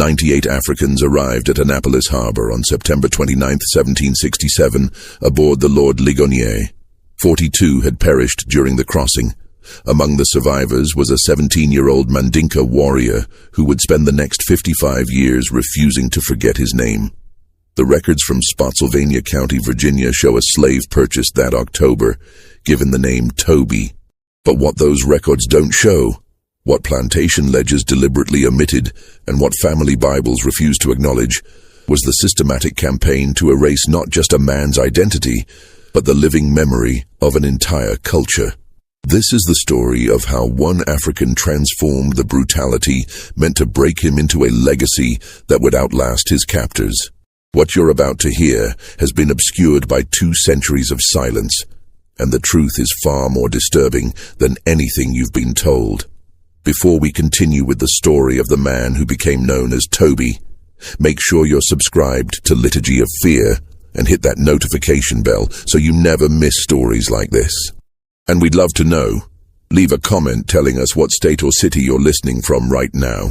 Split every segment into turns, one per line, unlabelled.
98 Africans arrived at Annapolis Harbor on September 29, 1767, aboard the Lord Ligonier. 42 had perished during the crossing. Among the survivors was a 17-year-old Mandinka warrior who would spend the next 55 years refusing to forget his name. The records from Spotsylvania County, Virginia show a slave purchased that October, given the name Toby. But what those records don't show, what plantation ledgers deliberately omitted, and what family Bibles refused to acknowledge, was the systematic campaign to erase not just a man's identity, but the living memory of an entire culture. This is the story of how one African transformed the brutality meant to break him into a legacy that would outlast his captors. What you're about to hear has been obscured by 2 centuries of silence, and the truth is far more disturbing than anything you've been told. Before we continue with the story of the man who became known as Toby, make sure you're subscribed to Liturgy of Fear and hit that notification bell so you never miss stories like this. And we'd love to know. Leave a comment telling us what state or city you're listening from right now.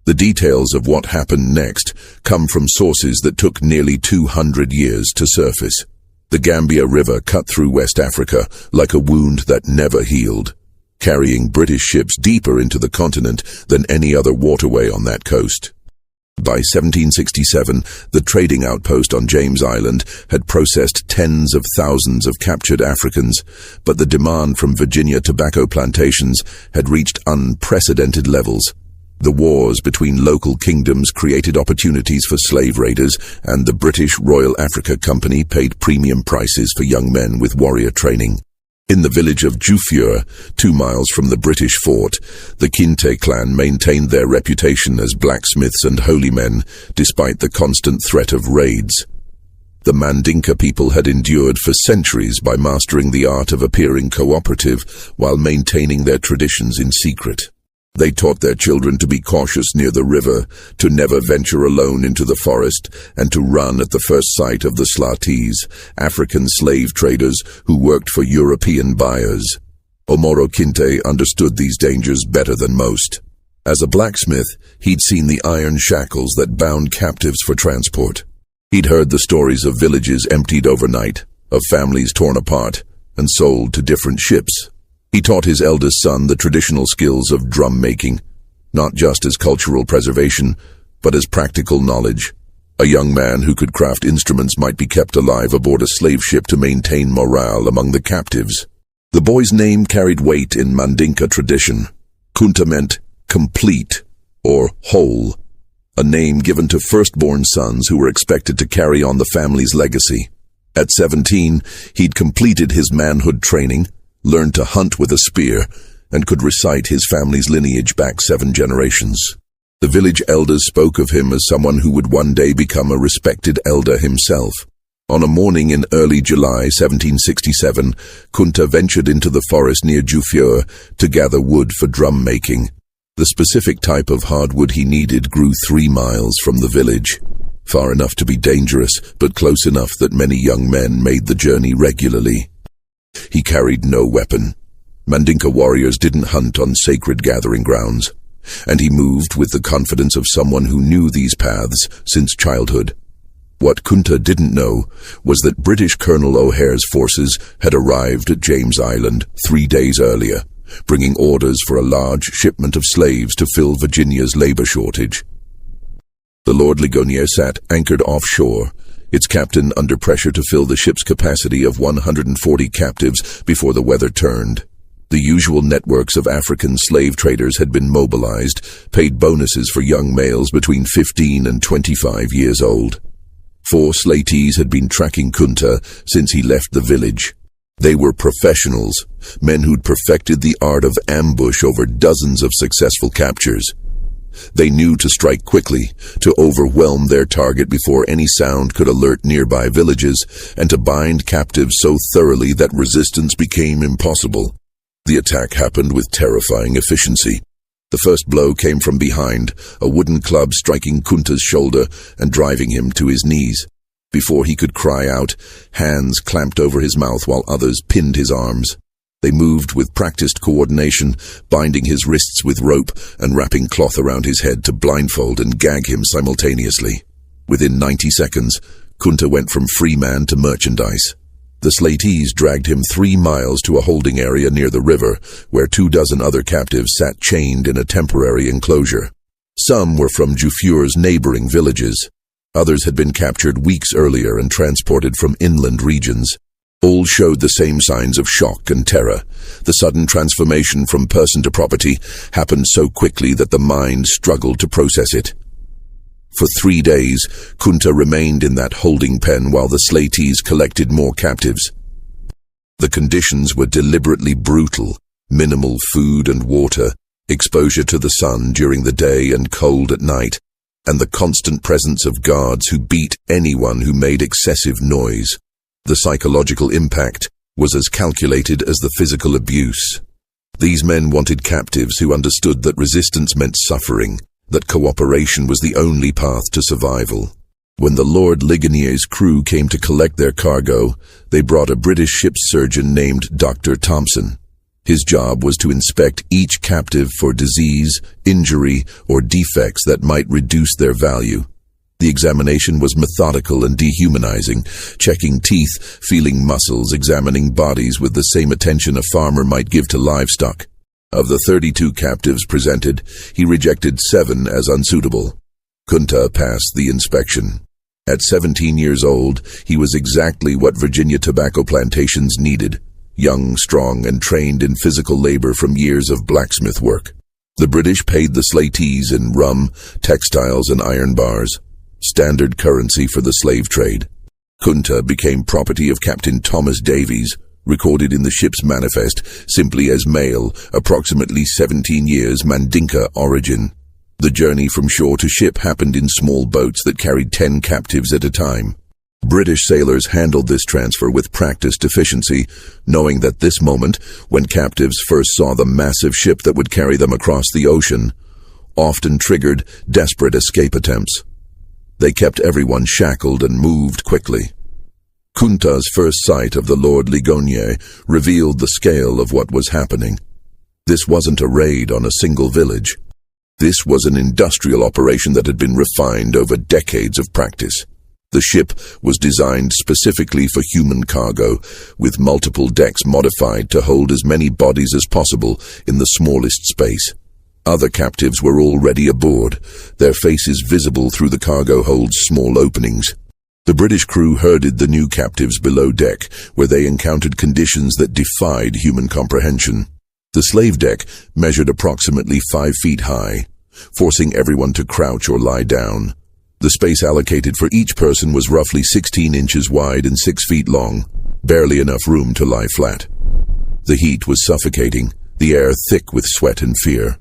The details of what happened next come from sources that took nearly 200 years to surface. The Gambia River cut through West Africa like a wound that never healed, carrying British ships deeper into the continent than any other waterway on that coast. By 1767, the trading outpost on James Island had processed tens of thousands of captured Africans, but the demand from Virginia tobacco plantations had reached unprecedented levels. The wars between local kingdoms created opportunities for slave raiders, and the British Royal Africa Company paid premium prices for young men with warrior training. In the village of Jufieur, 2 miles from the British fort, the Kinte clan maintained their reputation as blacksmiths and holy men, despite the constant threat of raids. The Mandinka people had endured for centuries by mastering the art of appearing cooperative while maintaining their traditions in secret. They taught their children to be cautious near the river, to never venture alone into the forest, and to run at the first sight of the Slatis, African slave traders who worked for European buyers. Omoro Kinte understood these dangers better than most. As a blacksmith, he'd seen the iron shackles that bound captives for transport. He'd heard the stories of villages emptied overnight, of families torn apart, and sold to different ships. He taught his eldest son the traditional skills of drum making, not just as cultural preservation, but as practical knowledge. A young man who could craft instruments might be kept alive aboard a slave ship to maintain morale among the captives. The boy's name carried weight in Mandinka tradition. Kunta meant complete or whole, a name given to firstborn sons who were expected to carry on the family's legacy. At 17, he'd completed his manhood training, learned to hunt with a spear, and could recite his family's lineage back 7 generations. The village elders spoke of him as someone who would one day become a respected elder himself. On a morning in early July 1767, Kunta ventured into the forest near Jufieur to gather wood for drum making. The specific type of hardwood he needed grew 3 miles from the village, far enough to be dangerous, but close enough that many young men made the journey regularly. He carried no weapon. Mandinka warriors didn't hunt on sacred gathering grounds, and he moved with the confidence of someone who knew these paths since childhood. What Kunta didn't know was that British Colonel O'Hare's forces had arrived at James Island 3 days earlier, bringing orders for a large shipment of slaves to fill Virginia's labor shortage. The Lord Ligonier sat anchored offshore, its captain under pressure to fill the ship's capacity of 140 captives before the weather turned. The usual networks of African slave traders had been mobilized, paid bonuses for young males between 15 and 25 years old. 4 Slatees had been tracking Kunta since he left the village. They were professionals, men who'd perfected the art of ambush over dozens of successful captures. They knew to strike quickly, to overwhelm their target before any sound could alert nearby villages, and to bind captives so thoroughly that resistance became impossible. The attack happened with terrifying efficiency. The first blow came from behind, a wooden club striking Kunta's shoulder and driving him to his knees. Before he could cry out, hands clamped over his mouth while others pinned his arms. They moved with practiced coordination, binding his wrists with rope and wrapping cloth around his head to blindfold and gag him simultaneously. Within 90 seconds, Kunta went from free man to merchandise. The Slatees dragged him 3 miles to a holding area near the river, where 24 other captives sat chained in a temporary enclosure. Some were from Jufur's neighboring villages. Others had been captured weeks earlier and transported from inland regions. All showed the same signs of shock and terror. The sudden transformation from person to property happened so quickly that the mind struggled to process it. For 3 days, Kunta remained in that holding pen while the Slatees collected more captives. The conditions were deliberately brutal: minimal food and water, exposure to the sun during the day and cold at night, and the constant presence of guards who beat anyone who made excessive noise. The psychological impact was as calculated as the physical abuse. These men wanted captives who understood that resistance meant suffering, that cooperation was the only path to survival. When the Lord Ligonier's crew came to collect their cargo, they brought a British ship's surgeon named Dr. Thompson. His job was to inspect each captive for disease, injury, or defects that might reduce their value. The examination was methodical and dehumanizing, checking teeth, feeling muscles, examining bodies with the same attention a farmer might give to livestock. Of the 32 captives presented, he rejected 7 as unsuitable. Kunta passed the inspection. At 17 years old, he was exactly what Virginia tobacco plantations needed: young, strong, and trained in physical labor from years of blacksmith work. The British paid the Slatees in rum, textiles, and iron bars, standard currency for the slave trade. Kunta became property of Captain Thomas Davies, recorded in the ship's manifest simply as male, approximately 17 years, Mandinka origin. The journey from shore to ship happened in small boats that carried 10 captives at a time. British sailors handled this transfer with practiced efficiency, knowing that this moment, when captives first saw the massive ship that would carry them across the ocean, often triggered desperate escape attempts. They kept everyone shackled and moved quickly. Kunta's first sight of the Lord Ligonier revealed the scale of what was happening. This wasn't a raid on a single village. This was an industrial operation that had been refined over decades of practice. The ship was designed specifically for human cargo, with multiple decks modified to hold as many bodies as possible in the smallest space. Other captives were already aboard, their faces visible through the cargo hold's small openings. The British crew herded the new captives below deck, where they encountered conditions that defied human comprehension. The slave deck measured approximately 5 feet high, forcing everyone to crouch or lie down. The space allocated for each person was roughly 16 inches wide and 6 feet long, barely enough room to lie flat. The heat was suffocating, the air thick with sweat and fear.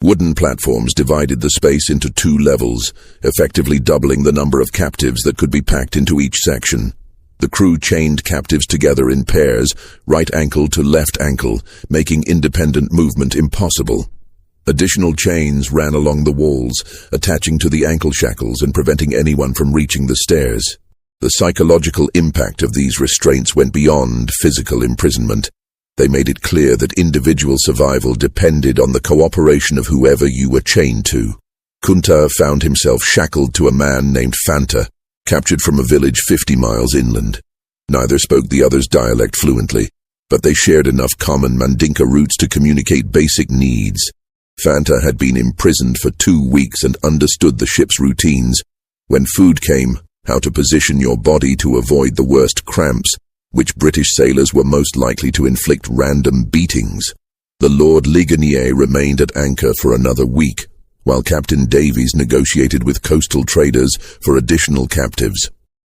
Wooden platforms divided the space into 2 levels, effectively doubling the number of captives that could be packed into each section. The crew chained captives together in pairs, right ankle to left ankle, making independent movement impossible. Additional chains ran along the walls, attaching to the ankle shackles and preventing anyone from reaching the stairs. The psychological impact of these restraints went beyond physical imprisonment. They made it clear that individual survival depended on the cooperation of whoever you were chained to. Kunta found himself shackled to a man named Fanta, captured from a village 50 miles inland. Neither spoke the other's dialect fluently, but they shared enough common Mandinka roots to communicate basic needs. Fanta had been imprisoned for 2 weeks and understood the ship's routines: when food came, how to position your body to avoid the worst cramps, which British sailors were most likely to inflict random beatings. The Lord Ligonier remained at anchor for another week, while Captain Davies negotiated with coastal traders for additional captives.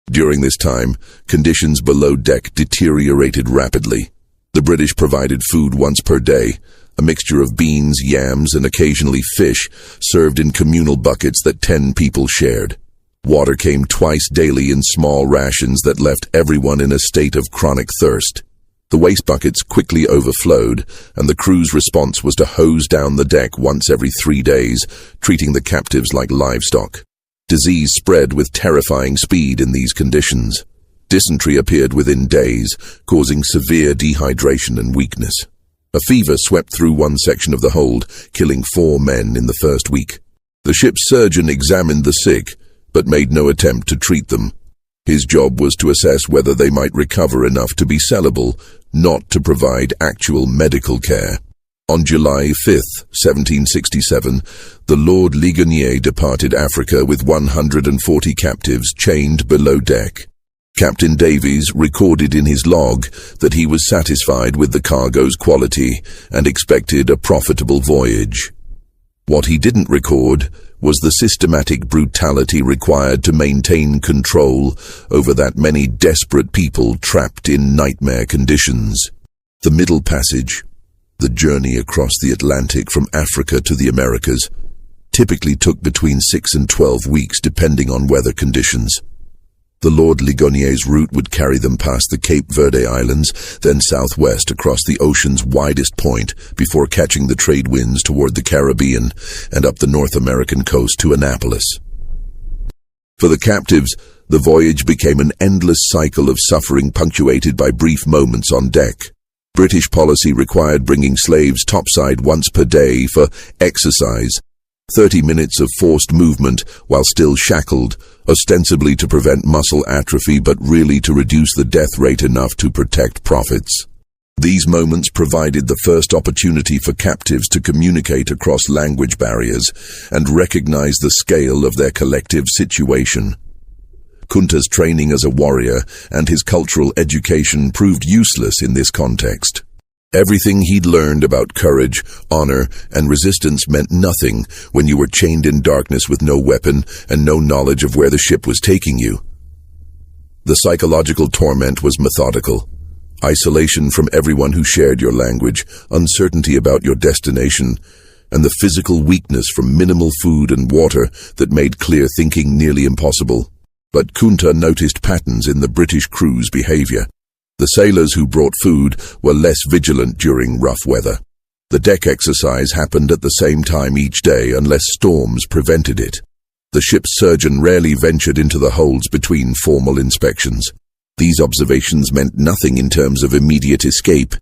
During this time, conditions below deck deteriorated rapidly. The British provided food once per day, a mixture of beans, yams, and occasionally fish, served in communal buckets that 10 people shared. Water came twice daily in small rations that left everyone in a state of chronic thirst. The waste buckets quickly overflowed, and the crew's response was to hose down the deck once every 3 days, treating the captives like livestock. Disease spread with terrifying speed in these conditions. Dysentery appeared within days, causing severe dehydration and weakness. A fever swept through one section of the hold, killing 4 men in the first week. The ship's surgeon examined the sick, but made no attempt to treat them. His job was to assess whether they might recover enough to be sellable, not to provide actual medical care. On July 5, 1767, the Lord Ligonier departed Africa with 140 captives chained below deck. Captain Davies recorded in his log that he was satisfied with the cargo's quality and expected a profitable voyage. What he didn't record was the systematic brutality required to maintain control over that many desperate people trapped in nightmare conditions. The Middle Passage, the journey across the Atlantic from Africa to the Americas, typically took between 6 and 12 weeks depending on weather conditions. The Lord Ligonier's route would carry them past the Cape Verde Islands, then southwest across the ocean's widest point before catching the trade winds toward the Caribbean and up the North American coast to Annapolis. For the captives, the voyage became an endless cycle of suffering punctuated by brief moments on deck. British policy required bringing slaves topside once per day for exercise, 30 minutes of forced movement while still shackled, ostensibly to prevent muscle atrophy but really to reduce the death rate enough to protect profits. These moments provided the first opportunity for captives to communicate across language barriers and recognize the scale of their collective situation. Kunta's training as a warrior and his cultural education proved useless in this context. Everything he'd learned about courage, honor, and resistance meant nothing when you were chained in darkness with no weapon and no knowledge of where the ship was taking you. The psychological torment was methodical. Isolation from everyone who shared your language, uncertainty about your destination, and the physical weakness from minimal food and water that made clear thinking nearly impossible. But Kunta noticed patterns in the British crew's behavior. The sailors who brought food were less vigilant during rough weather. The deck exercise happened at the same time each day unless storms prevented it. The ship's surgeon rarely ventured into the holds between formal inspections. These observations meant nothing in terms of immediate escape,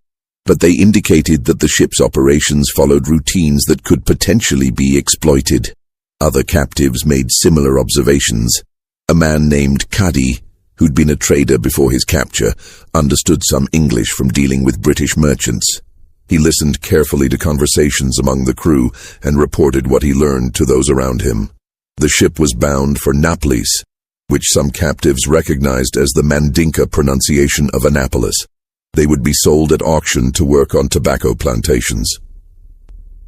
but they indicated that the ship's operations followed routines that could potentially be exploited. Other captives made similar observations. A man named Cuddy, who'd been a trader before his capture, understood some English from dealing with British merchants. He listened carefully to conversations among the crew and reported what he learned to those around him. The ship was bound for Naples, which some captives recognized as the Mandinka pronunciation of Annapolis. They would be sold at auction to work on tobacco plantations.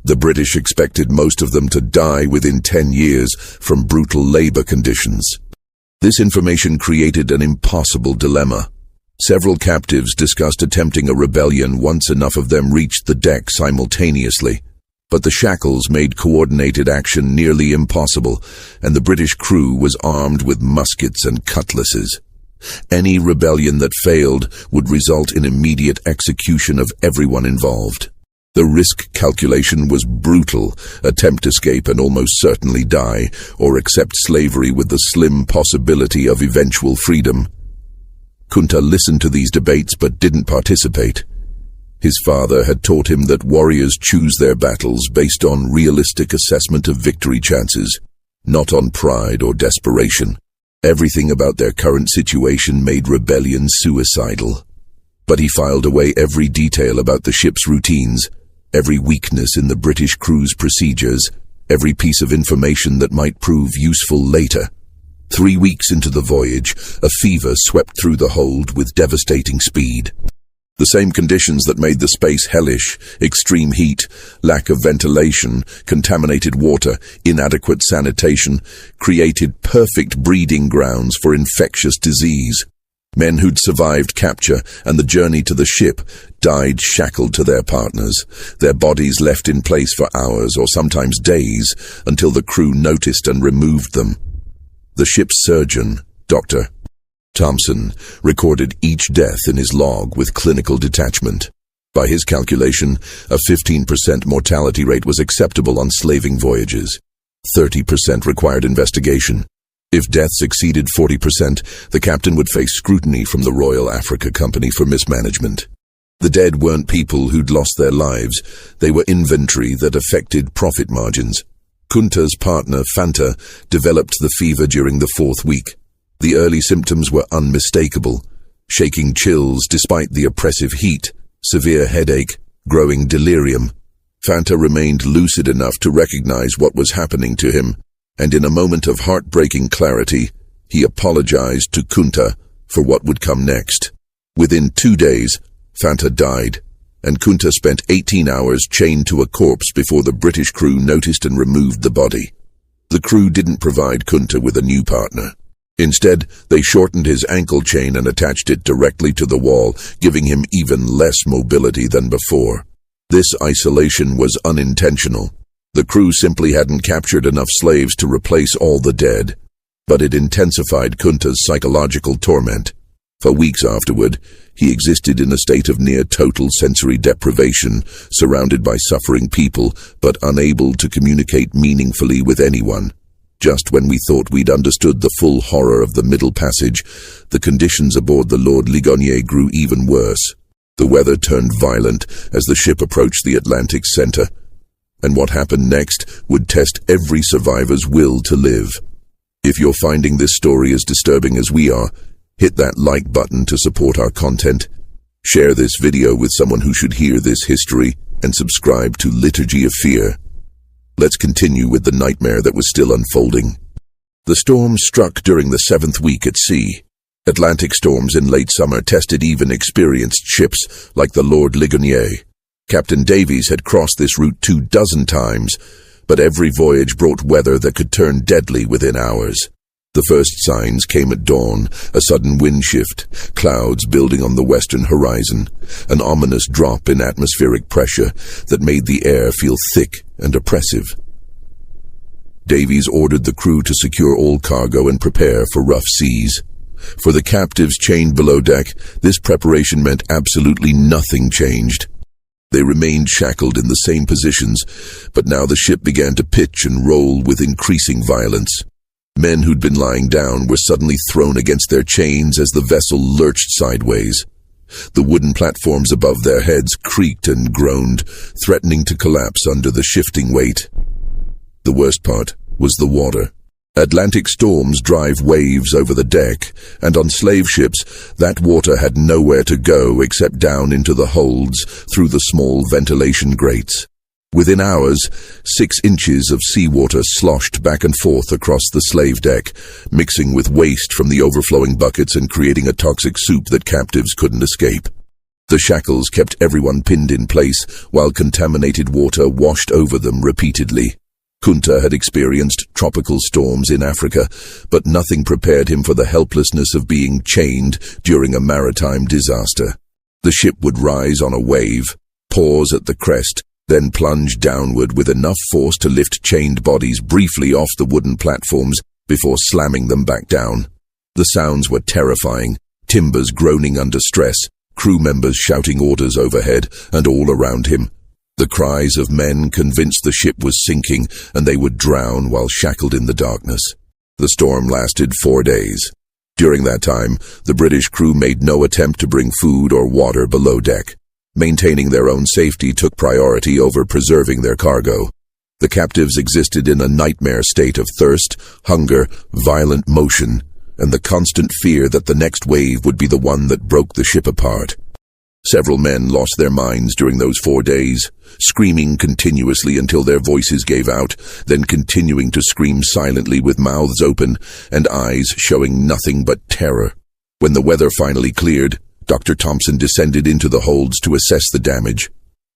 The British expected most of them to die within 10 years from brutal labor conditions. This information created an impossible dilemma. Several captives discussed attempting a rebellion once enough of them reached the deck simultaneously, but the shackles made coordinated action nearly impossible, and the British crew was armed with muskets and cutlasses. Any rebellion that failed would result in immediate execution of everyone involved. The risk calculation was brutal: attempt escape and almost certainly die, or accept slavery with the slim possibility of eventual freedom. Kunta listened to these debates but didn't participate. His father had taught him that warriors choose their battles based on realistic assessment of victory chances, not on pride or desperation. Everything about their current situation made rebellion suicidal. But he filed away every detail about the ship's routines, every weakness in the British crew's procedures, every piece of information that might prove useful later. 3 weeks into the voyage, a fever swept through the hold with devastating speed. The same conditions that made the space hellish: extreme heat, lack of ventilation, contaminated water, inadequate sanitation, created perfect breeding grounds for infectious disease. Men who'd survived capture and the journey to the ship died shackled to their partners, their bodies left in place for hours or sometimes days until the crew noticed and removed them. The ship's surgeon, Dr. Thompson, recorded each death in his log with clinical detachment. By his calculation, a 15% mortality rate was acceptable on slaving voyages. 30% required investigation. If deaths exceeded 40%, the captain would face scrutiny from the Royal Africa Company for mismanagement. The dead weren't people who'd lost their lives, they were inventory that affected profit margins. Kunta's partner, Fanta, developed the fever during the 4th week. The early symptoms were unmistakable: shaking chills despite the oppressive heat, severe headache, growing delirium. Fanta remained lucid enough to recognize what was happening to him, and in a moment of heartbreaking clarity, he apologized to Kunta for what would come next. Within 2 days, Fanta died, and Kunta spent 18 hours chained to a corpse before the British crew noticed and removed the body. The crew didn't provide Kunta with a new partner. Instead, they shortened his ankle chain and attached it directly to the wall, giving him even less mobility than before. This isolation was unintentional. The crew simply hadn't captured enough slaves to replace all the dead, but it intensified Kunta's psychological torment. For weeks afterward, he existed in a state of near-total sensory deprivation, surrounded by suffering people, but unable to communicate meaningfully with anyone. Just when we thought we'd understood the full horror of the Middle Passage, the conditions aboard the Lord Ligonier grew even worse. The weather turned violent as the ship approached the Atlantic center, and what happened next would test every survivor's will to live. If you're finding this story as disturbing as we are, hit that like button to support our content. Share this video with someone who should hear this history, and subscribe to Liturgy of Fear. Let's continue with the nightmare that was still unfolding. The storm struck during the 7th week at sea. Atlantic storms in late summer tested even experienced ships like the Lord Ligonier. Captain Davies had crossed this route 24 times, but every voyage brought weather that could turn deadly within hours. The first signs came at dawn: a sudden wind shift, clouds building on the western horizon, an ominous drop in atmospheric pressure that made the air feel thick and oppressive. Davies ordered the crew to secure all cargo and prepare for rough seas. For the captives chained below deck, this preparation meant absolutely nothing changed. They remained shackled in the same positions, but now the ship began to pitch and roll with increasing violence. Men who'd been lying down were suddenly thrown against their chains as the vessel lurched sideways. The wooden platforms above their heads creaked and groaned, threatening to collapse under the shifting weight. The worst part was the water. Atlantic storms drive waves over the deck, and on slave ships, that water had nowhere to go except down into the holds through the small ventilation grates. Within hours, 6 inches of seawater sloshed back and forth across the slave deck, mixing with waste from the overflowing buckets and creating a toxic soup that captives couldn't escape. The shackles kept everyone pinned in place, while contaminated water washed over them repeatedly. Kunta had experienced tropical storms in Africa, but nothing prepared him for the helplessness of being chained during a maritime disaster. The ship would rise on a wave, pause at the crest, then plunge downward with enough force to lift chained bodies briefly off the wooden platforms before slamming them back down. The sounds were terrifying: timbers groaning under stress, crew members shouting orders overhead and all around him. The cries of men convinced the ship was sinking, and they would drown while shackled in the darkness. The storm lasted 4 days. During that time, the British crew made no attempt to bring food or water below deck. Maintaining their own safety took priority over preserving their cargo. The captives existed in a nightmare state of thirst, hunger, violent motion, and the constant fear that the next wave would be the one that broke the ship apart. Several men lost their minds during those 4 days, screaming continuously until their voices gave out, then continuing to scream silently with mouths open and eyes showing nothing but terror. When the weather finally cleared, Dr. Thompson descended into the holds to assess the damage.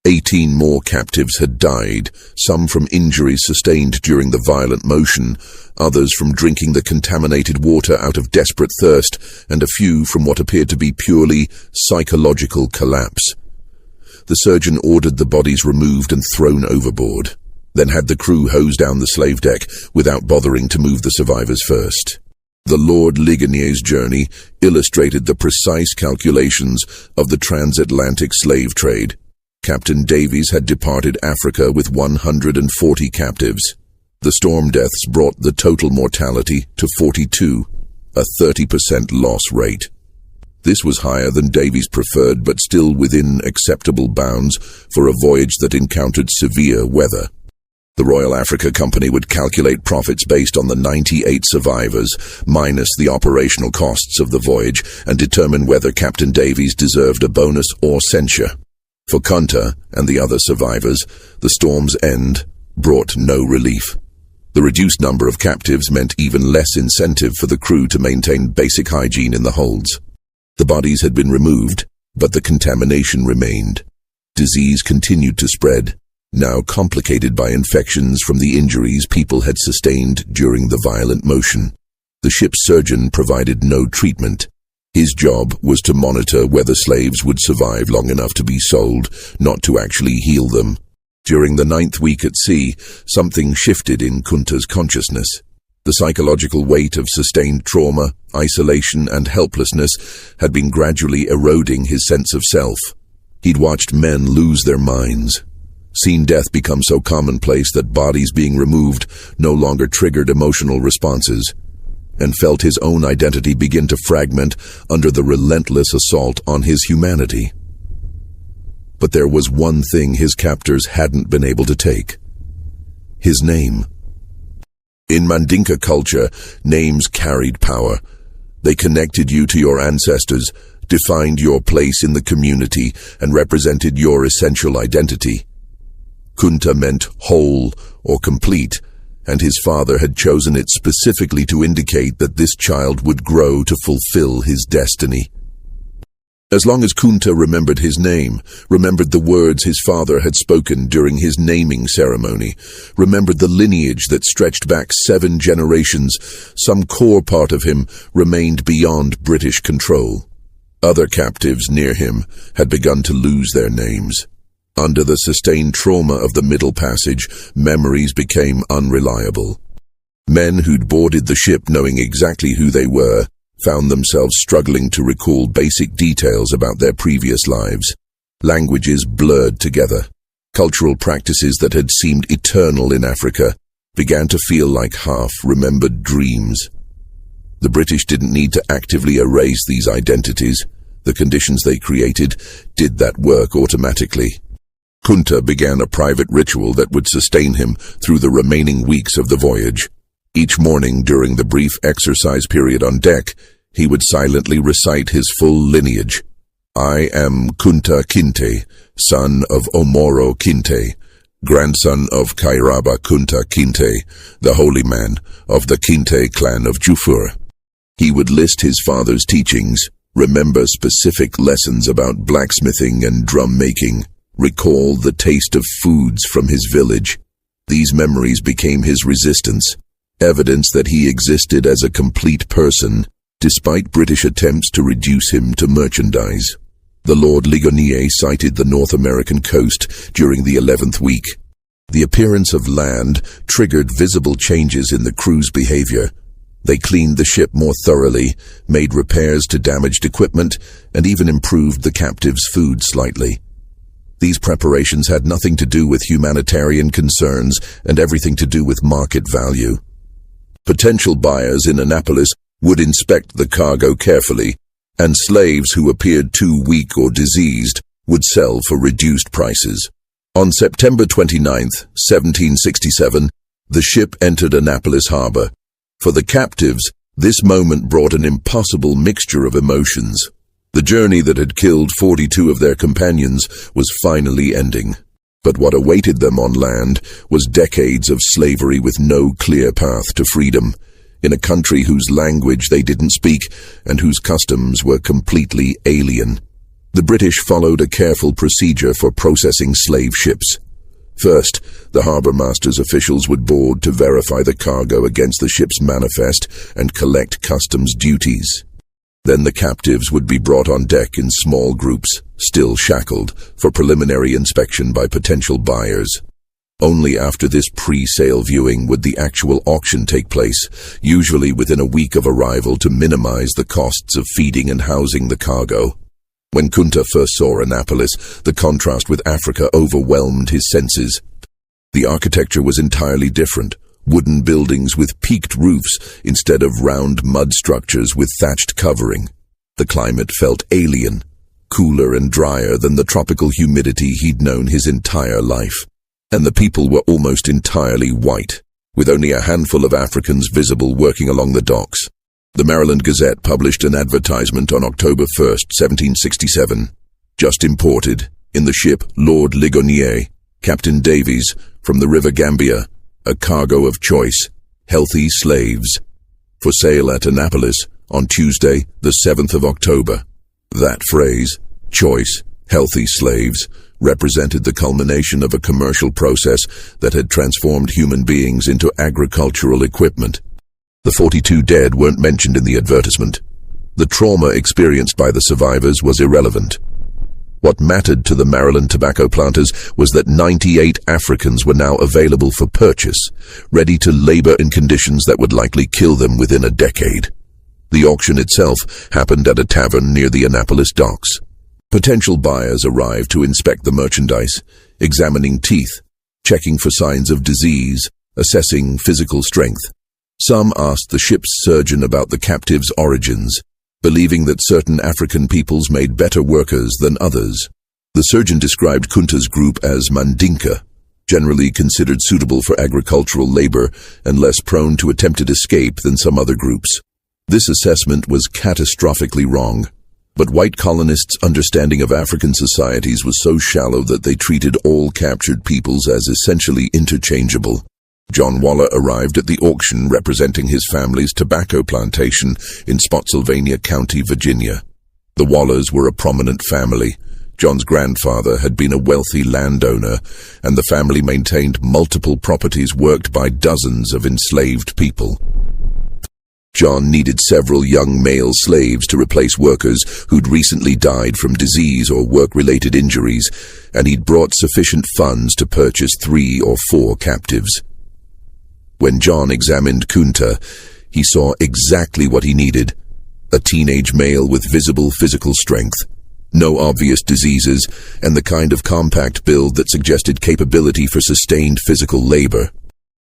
18 more captives had died, some from injuries sustained during the violent motion, others from drinking the contaminated water out of desperate thirst, and a few from what appeared to be purely psychological collapse. The surgeon ordered the bodies removed and thrown overboard, then had the crew hose down the slave deck without bothering to move the survivors first. The Lord Ligonier's journey illustrated the precise calculations of the transatlantic slave trade. Captain Davies had departed Africa with 140 captives. The storm deaths brought the total mortality to 42, a 30% loss rate. This was higher than Davies preferred, but still within acceptable bounds for a voyage that encountered severe weather. The Royal Africa Company would calculate profits based on the 98 survivors, minus the operational costs of the voyage, and determine whether Captain Davies deserved a bonus or censure. For Kunta and the other survivors, the storm's end brought no relief. The reduced number of captives meant even less incentive for the crew to maintain basic hygiene in the holds. The bodies had been removed, but the contamination remained. Disease continued to spread, now complicated by infections from the injuries people had sustained during the violent motion. The ship's surgeon provided no treatment. His job was to monitor whether slaves would survive long enough to be sold, not to actually heal them. During the 9th week at sea, something shifted in Kunta's consciousness. The psychological weight of sustained trauma, isolation, and helplessness had been gradually eroding his sense of self. He'd watched men lose their minds, seen death become so commonplace that bodies being removed no longer triggered emotional responses, and felt his own identity begin to fragment under the relentless assault on his humanity. But there was one thing his captors hadn't been able to take: his name. In Mandinka culture, names carried power. They connected you to your ancestors, defined your place in the community, and represented your essential identity. Kunta meant whole or complete, and his father had chosen it specifically to indicate that this child would grow to fulfill his destiny. As long as Kunta remembered his name, remembered the words his father had spoken during his naming ceremony, remembered the lineage that stretched back 7 generations, some core part of him remained beyond British control. Other captives near him had begun to lose their names. Under the sustained trauma of the Middle Passage, memories became unreliable. Men who'd boarded the ship knowing exactly who they were found themselves struggling to recall basic details about their previous lives. Languages blurred together. Cultural practices that had seemed eternal in Africa began to feel like half-remembered dreams. The British didn't need to actively erase these identities. The conditions they created did that work automatically. Kunta began a private ritual that would sustain him through the remaining weeks of the voyage. Each morning during the brief exercise period on deck, he would silently recite his full lineage. I am Kunta Kinte, son of Omoro Kinte, grandson of Kairaba Kunta Kinte, the holy man of the Kinte clan of Jufur. He would list his father's teachings, remember specific lessons about blacksmithing and drum making, recall the taste of foods from his village. These memories became his resistance, evidence that he existed as a complete person, despite British attempts to reduce him to merchandise. The Lord Ligonier sighted the North American coast during the 11th week. The appearance of land triggered visible changes in the crew's behavior. They cleaned the ship more thoroughly, made repairs to damaged equipment, and even improved the captives' food slightly. These preparations had nothing to do with humanitarian concerns and everything to do with market value. Potential buyers in Annapolis would inspect the cargo carefully, and slaves who appeared too weak or diseased would sell for reduced prices. On September 29, 1767, the ship entered Annapolis harbor. For the captives, this moment brought an impossible mixture of emotions. The journey that had killed 42 of their companions was finally ending. But what awaited them on land was decades of slavery with no clear path to freedom, in a country whose language they didn't speak and whose customs were completely alien. The British followed a careful procedure for processing slave ships. First, the harbor master's officials would board to verify the cargo against the ship's manifest and collect customs duties. Then the captives would be brought on deck in small groups, still shackled, for preliminary inspection by potential buyers. Only after this pre-sale viewing would the actual auction take place, usually within a week of arrival to minimize the costs of feeding and housing the cargo. When Kunta first saw Annapolis, the contrast with Africa overwhelmed his senses. The architecture was entirely different, wooden buildings with peaked roofs instead of round mud structures with thatched covering. The climate felt alien, cooler and drier than the tropical humidity he'd known his entire life. And the people were almost entirely white, with only a handful of Africans visible working along the docks. The Maryland Gazette published an advertisement on October 1st, 1767. Just imported, in the ship Lord Ligonier, Captain Davies, from the River Gambia, a cargo of choice, healthy slaves, for sale at Annapolis on Tuesday, the 7th of October. That phrase, choice, healthy slaves, represented the culmination of a commercial process that had transformed human beings into agricultural equipment. The 42 dead weren't mentioned in the advertisement. The trauma experienced by the survivors was irrelevant. What mattered to the Maryland tobacco planters was that 98 Africans were now available for purchase, ready to labor in conditions that would likely kill them within a decade. The auction itself happened at a tavern near the Annapolis docks. Potential buyers arrived to inspect the merchandise, examining teeth, checking for signs of disease, assessing physical strength. Some asked the ship's surgeon about the captives' origins, believing that certain African peoples made better workers than others. The surgeon described Kunta's group as Mandinka, generally considered suitable for agricultural labor and less prone to attempted escape than some other groups. This assessment was catastrophically wrong, but white colonists' understanding of African societies was so shallow that they treated all captured peoples as essentially interchangeable. John Waller arrived at the auction representing his family's tobacco plantation in Spotsylvania County, Virginia. The Wallers were a prominent family. John's grandfather had been a wealthy landowner, and the family maintained multiple properties worked by dozens of enslaved people. John needed several young male slaves to replace workers who'd recently died from disease or work-related injuries, and he'd brought sufficient funds to purchase 3 or 4 captives. When John examined Kunta, he saw exactly what he needed: a teenage male with visible physical strength, no obvious diseases, and the kind of compact build that suggested capability for sustained physical labor.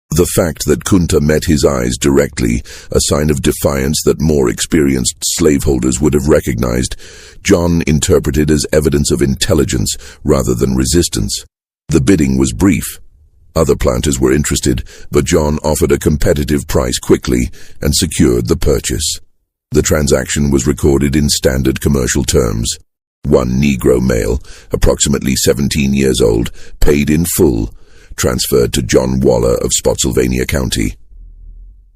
The fact that Kunta met his eyes directly, a sign of defiance that more experienced slaveholders would have recognized, John interpreted as evidence of intelligence rather than resistance. The bidding was brief. Other planters were interested, but John offered a competitive price quickly and secured the purchase. The transaction was recorded in standard commercial terms. 1 Negro male, approximately 17 years old, paid in full, transferred to John Waller of Spotsylvania County.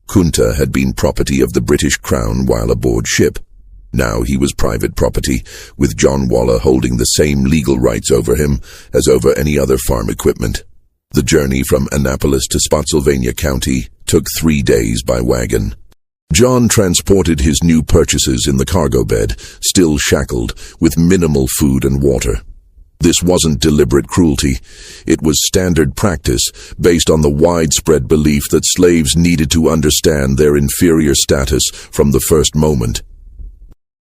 Kunta had been property of the British Crown while aboard ship. Now he was private property, with John Waller holding the same legal rights over him as over any other farm equipment. The journey from Annapolis to Spotsylvania County took 3 days by wagon. John transported his new purchases in the cargo bed, still shackled, with minimal food and water. This wasn't deliberate cruelty. It was standard practice, based on the widespread belief that slaves needed to understand their inferior status from the first moment.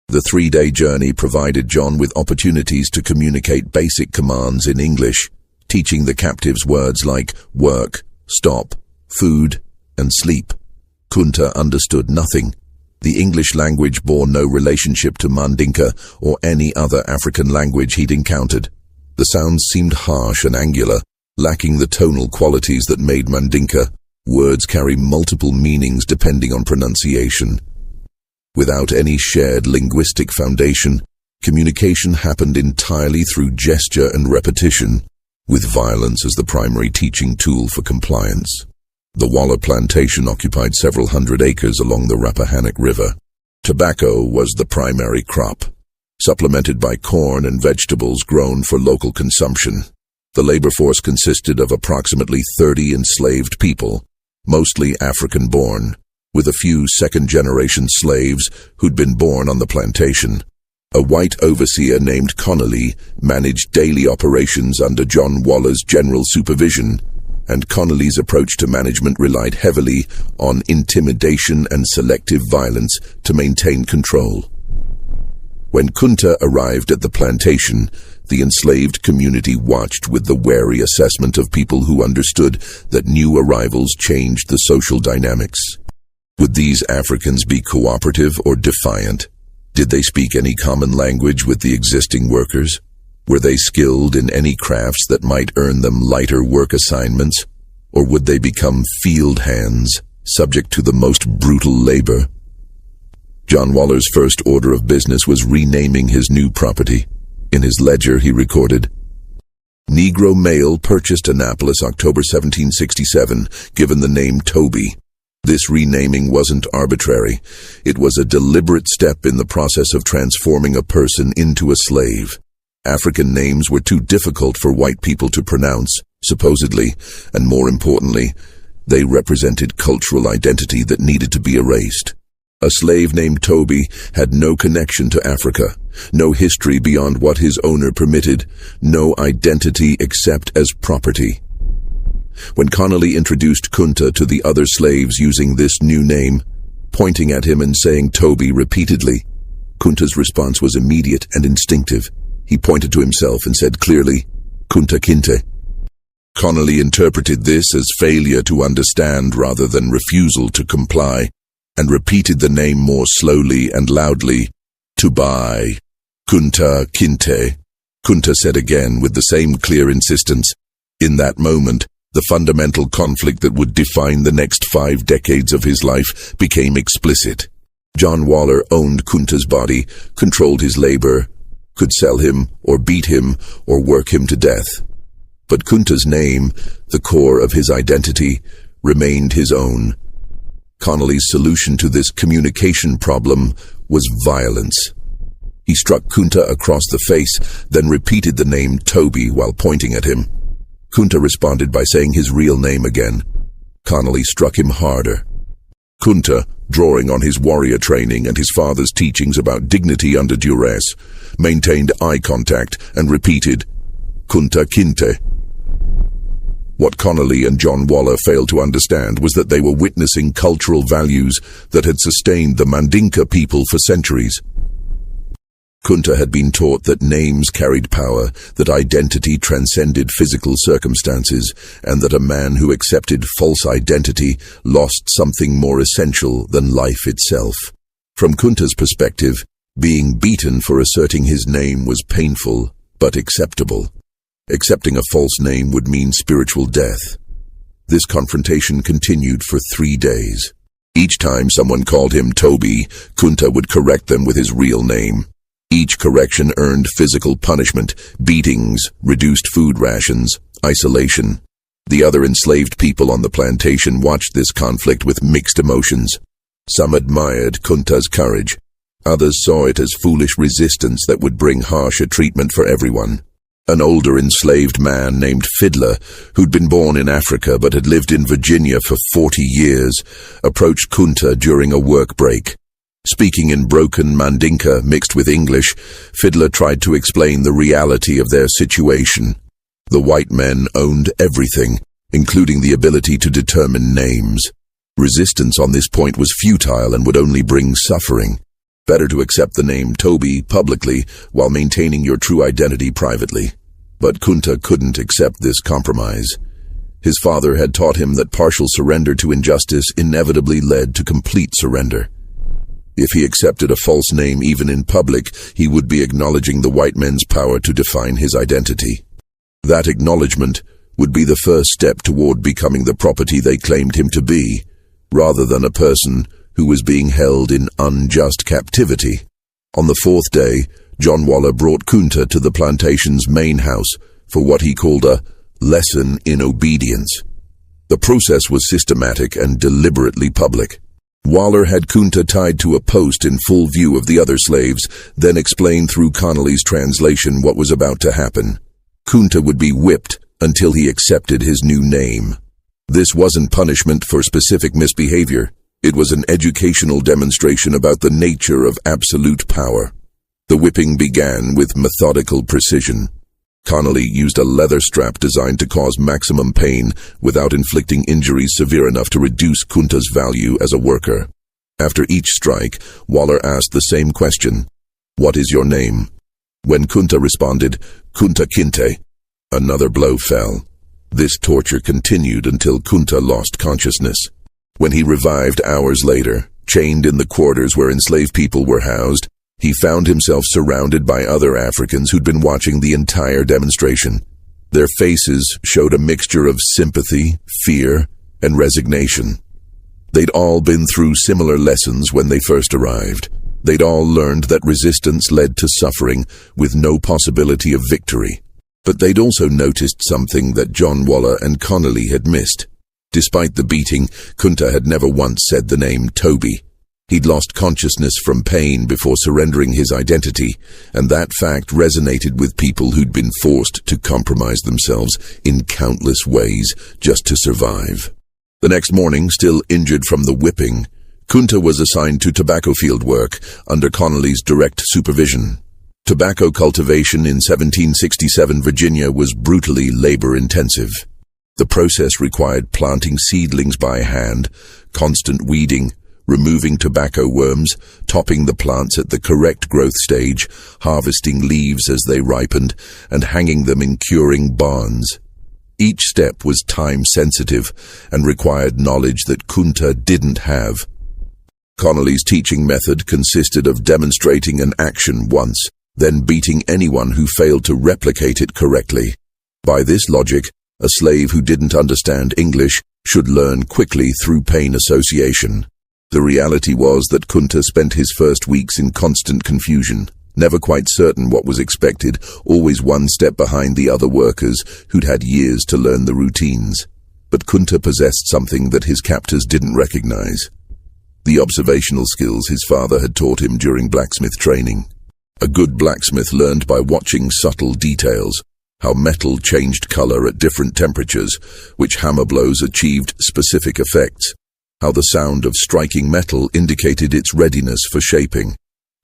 The 3-day journey provided John with opportunities to communicate basic commands in English, teaching the captives words like work, stop, food, and sleep. Kunta understood nothing. The English language bore no relationship to Mandinka or any other African language he'd encountered. The sounds seemed harsh and angular, lacking the tonal qualities that made Mandinka. Words carry multiple meanings depending on pronunciation. Without any shared linguistic foundation, communication happened entirely through gesture and repetition, with violence as the primary teaching tool for compliance. The Waller plantation occupied several hundred acres along the Rappahannock River. Tobacco was the primary crop, supplemented by corn and vegetables grown for local consumption. The labor force consisted of approximately 30 enslaved people, mostly African-born, with a few second-generation slaves who'd been born on the plantation. A white overseer named Connolly managed daily operations under John Waller's general supervision, and Connolly's approach to management relied heavily on intimidation and selective violence to maintain control. When Kunta arrived at the plantation, The enslaved community watched with the wary assessment of people who understood that new arrivals changed the social dynamics. Would these Africans be cooperative or defiant? Did they speak any common language with the existing workers? Were they skilled in any crafts that might earn them lighter work assignments? Or would they become field hands, subject to the most brutal labor? John Waller's first order of business was renaming his new property. In his ledger, he recorded, "Negro male purchased Annapolis, October 1767, given the name Toby." This renaming wasn't arbitrary. It was a deliberate step in the process of transforming a person into a slave. African names were too difficult for white people to pronounce, supposedly, and more importantly, they represented cultural identity that needed to be erased. A slave named Toby had no connection to Africa, no history beyond what his owner permitted, no identity except as property. When Connolly introduced Kunta to the other slaves using this new name, pointing at him and saying Toby repeatedly, Kunta's response was immediate and instinctive. He pointed to himself and said clearly, "Kunta Kinte." Connolly interpreted this as failure to understand rather than refusal to comply, and repeated the name more slowly and loudly, "Tubai, Kunta Kinte." Kunta said again with the same clear insistence. In that moment, the fundamental conflict that would define the next 5 decades of his life became explicit. John Waller owned Kunta's body, controlled his labor, could sell him or beat him or work him to death. But Kunta's name, the core of his identity, remained his own. Connolly's solution to this communication problem was violence. He struck Kunta across the face, then repeated the name Toby while pointing at him. Kunta responded by saying his real name again. Connolly struck him harder. Kunta, drawing on his warrior training and his father's teachings about dignity under duress, maintained eye contact and repeated, "Kunta Kinte." What Connolly and John Waller failed to understand was that they were witnessing cultural values that had sustained the Mandinka people for centuries. Kunta had been taught that names carried power, that identity transcended physical circumstances, and that a man who accepted false identity lost something more essential than life itself. From Kunta's perspective, being beaten for asserting his name was painful, but acceptable. Accepting a false name would mean spiritual death. This confrontation continued for 3 days. Each time someone called him Toby, Kunta would correct them with his real name. Each correction earned physical punishment, beatings, reduced food rations, isolation. The other enslaved people on the plantation watched this conflict with mixed emotions. Some admired Kunta's courage. Others saw it as foolish resistance that would bring harsher treatment for everyone. An older enslaved man named Fiddler, who'd been born in Africa but had lived in Virginia for 40 years, approached Kunta during a work break. Speaking in broken Mandinka mixed with English, Fiddler tried to explain the reality of their situation. The white men owned everything, including the ability to determine names. Resistance on this point was futile and would only bring suffering. Better to accept the name Toby publicly while maintaining your true identity privately. But Kunta couldn't accept this compromise. His father had taught him that partial surrender to injustice inevitably led to complete surrender. If he accepted a false name even in public, he would be acknowledging the white men's power to define his identity. That acknowledgement would be the first step toward becoming the property they claimed him to be, rather than a person who was being held in unjust captivity. On the 4th day, John Waller brought Kunta to the plantation's main house for what he called a lesson in obedience. The process was systematic and deliberately public. Waller had Kunta tied to a post in full view of the other slaves, then explained through Connolly's translation what was about to happen. Kunta would be whipped until he accepted his new name. This wasn't punishment for specific misbehavior. It was an educational demonstration about the nature of absolute power. The whipping began with methodical precision. Connolly used a leather strap designed to cause maximum pain without inflicting injuries severe enough to reduce Kunta's value as a worker. After each strike, Waller asked the same question, "What is your name?" When Kunta responded, "Kunta Kinte," another blow fell. This torture continued until Kunta lost consciousness. When he revived hours later, chained in the quarters where enslaved people were housed, he found himself surrounded by other Africans who'd been watching the entire demonstration. Their faces showed a mixture of sympathy, fear, and resignation. They'd all been through similar lessons when they first arrived. They'd all learned that resistance led to suffering with no possibility of victory. But they'd also noticed something that John Waller and Connolly had missed. Despite the beating, Kunta had never once said the name Toby. He'd lost consciousness from pain before surrendering his identity, and that fact resonated with people who'd been forced to compromise themselves in countless ways just to survive. The next morning, still injured from the whipping, Kunta was assigned to tobacco field work under Connolly's direct supervision. Tobacco cultivation in 1767 Virginia was brutally labor-intensive. The process required planting seedlings by hand, constant weeding, removing tobacco worms, topping the plants at the correct growth stage, harvesting leaves as they ripened, and hanging them in curing barns. Each step was time-sensitive and required knowledge that Kunta didn't have. Connolly's teaching method consisted of demonstrating an action once, then beating anyone who failed to replicate it correctly. By this logic, a slave who didn't understand English should learn quickly through pain association. The reality was that Kunta spent his first weeks in constant confusion, never quite certain what was expected, always one step behind the other workers who'd had years to learn the routines. But Kunta possessed something that his captors didn't recognize: the observational skills his father had taught him during blacksmith training. A good blacksmith learned by watching subtle details, how metal changed color at different temperatures, which hammer blows achieved specific effects, how the sound of striking metal indicated its readiness for shaping.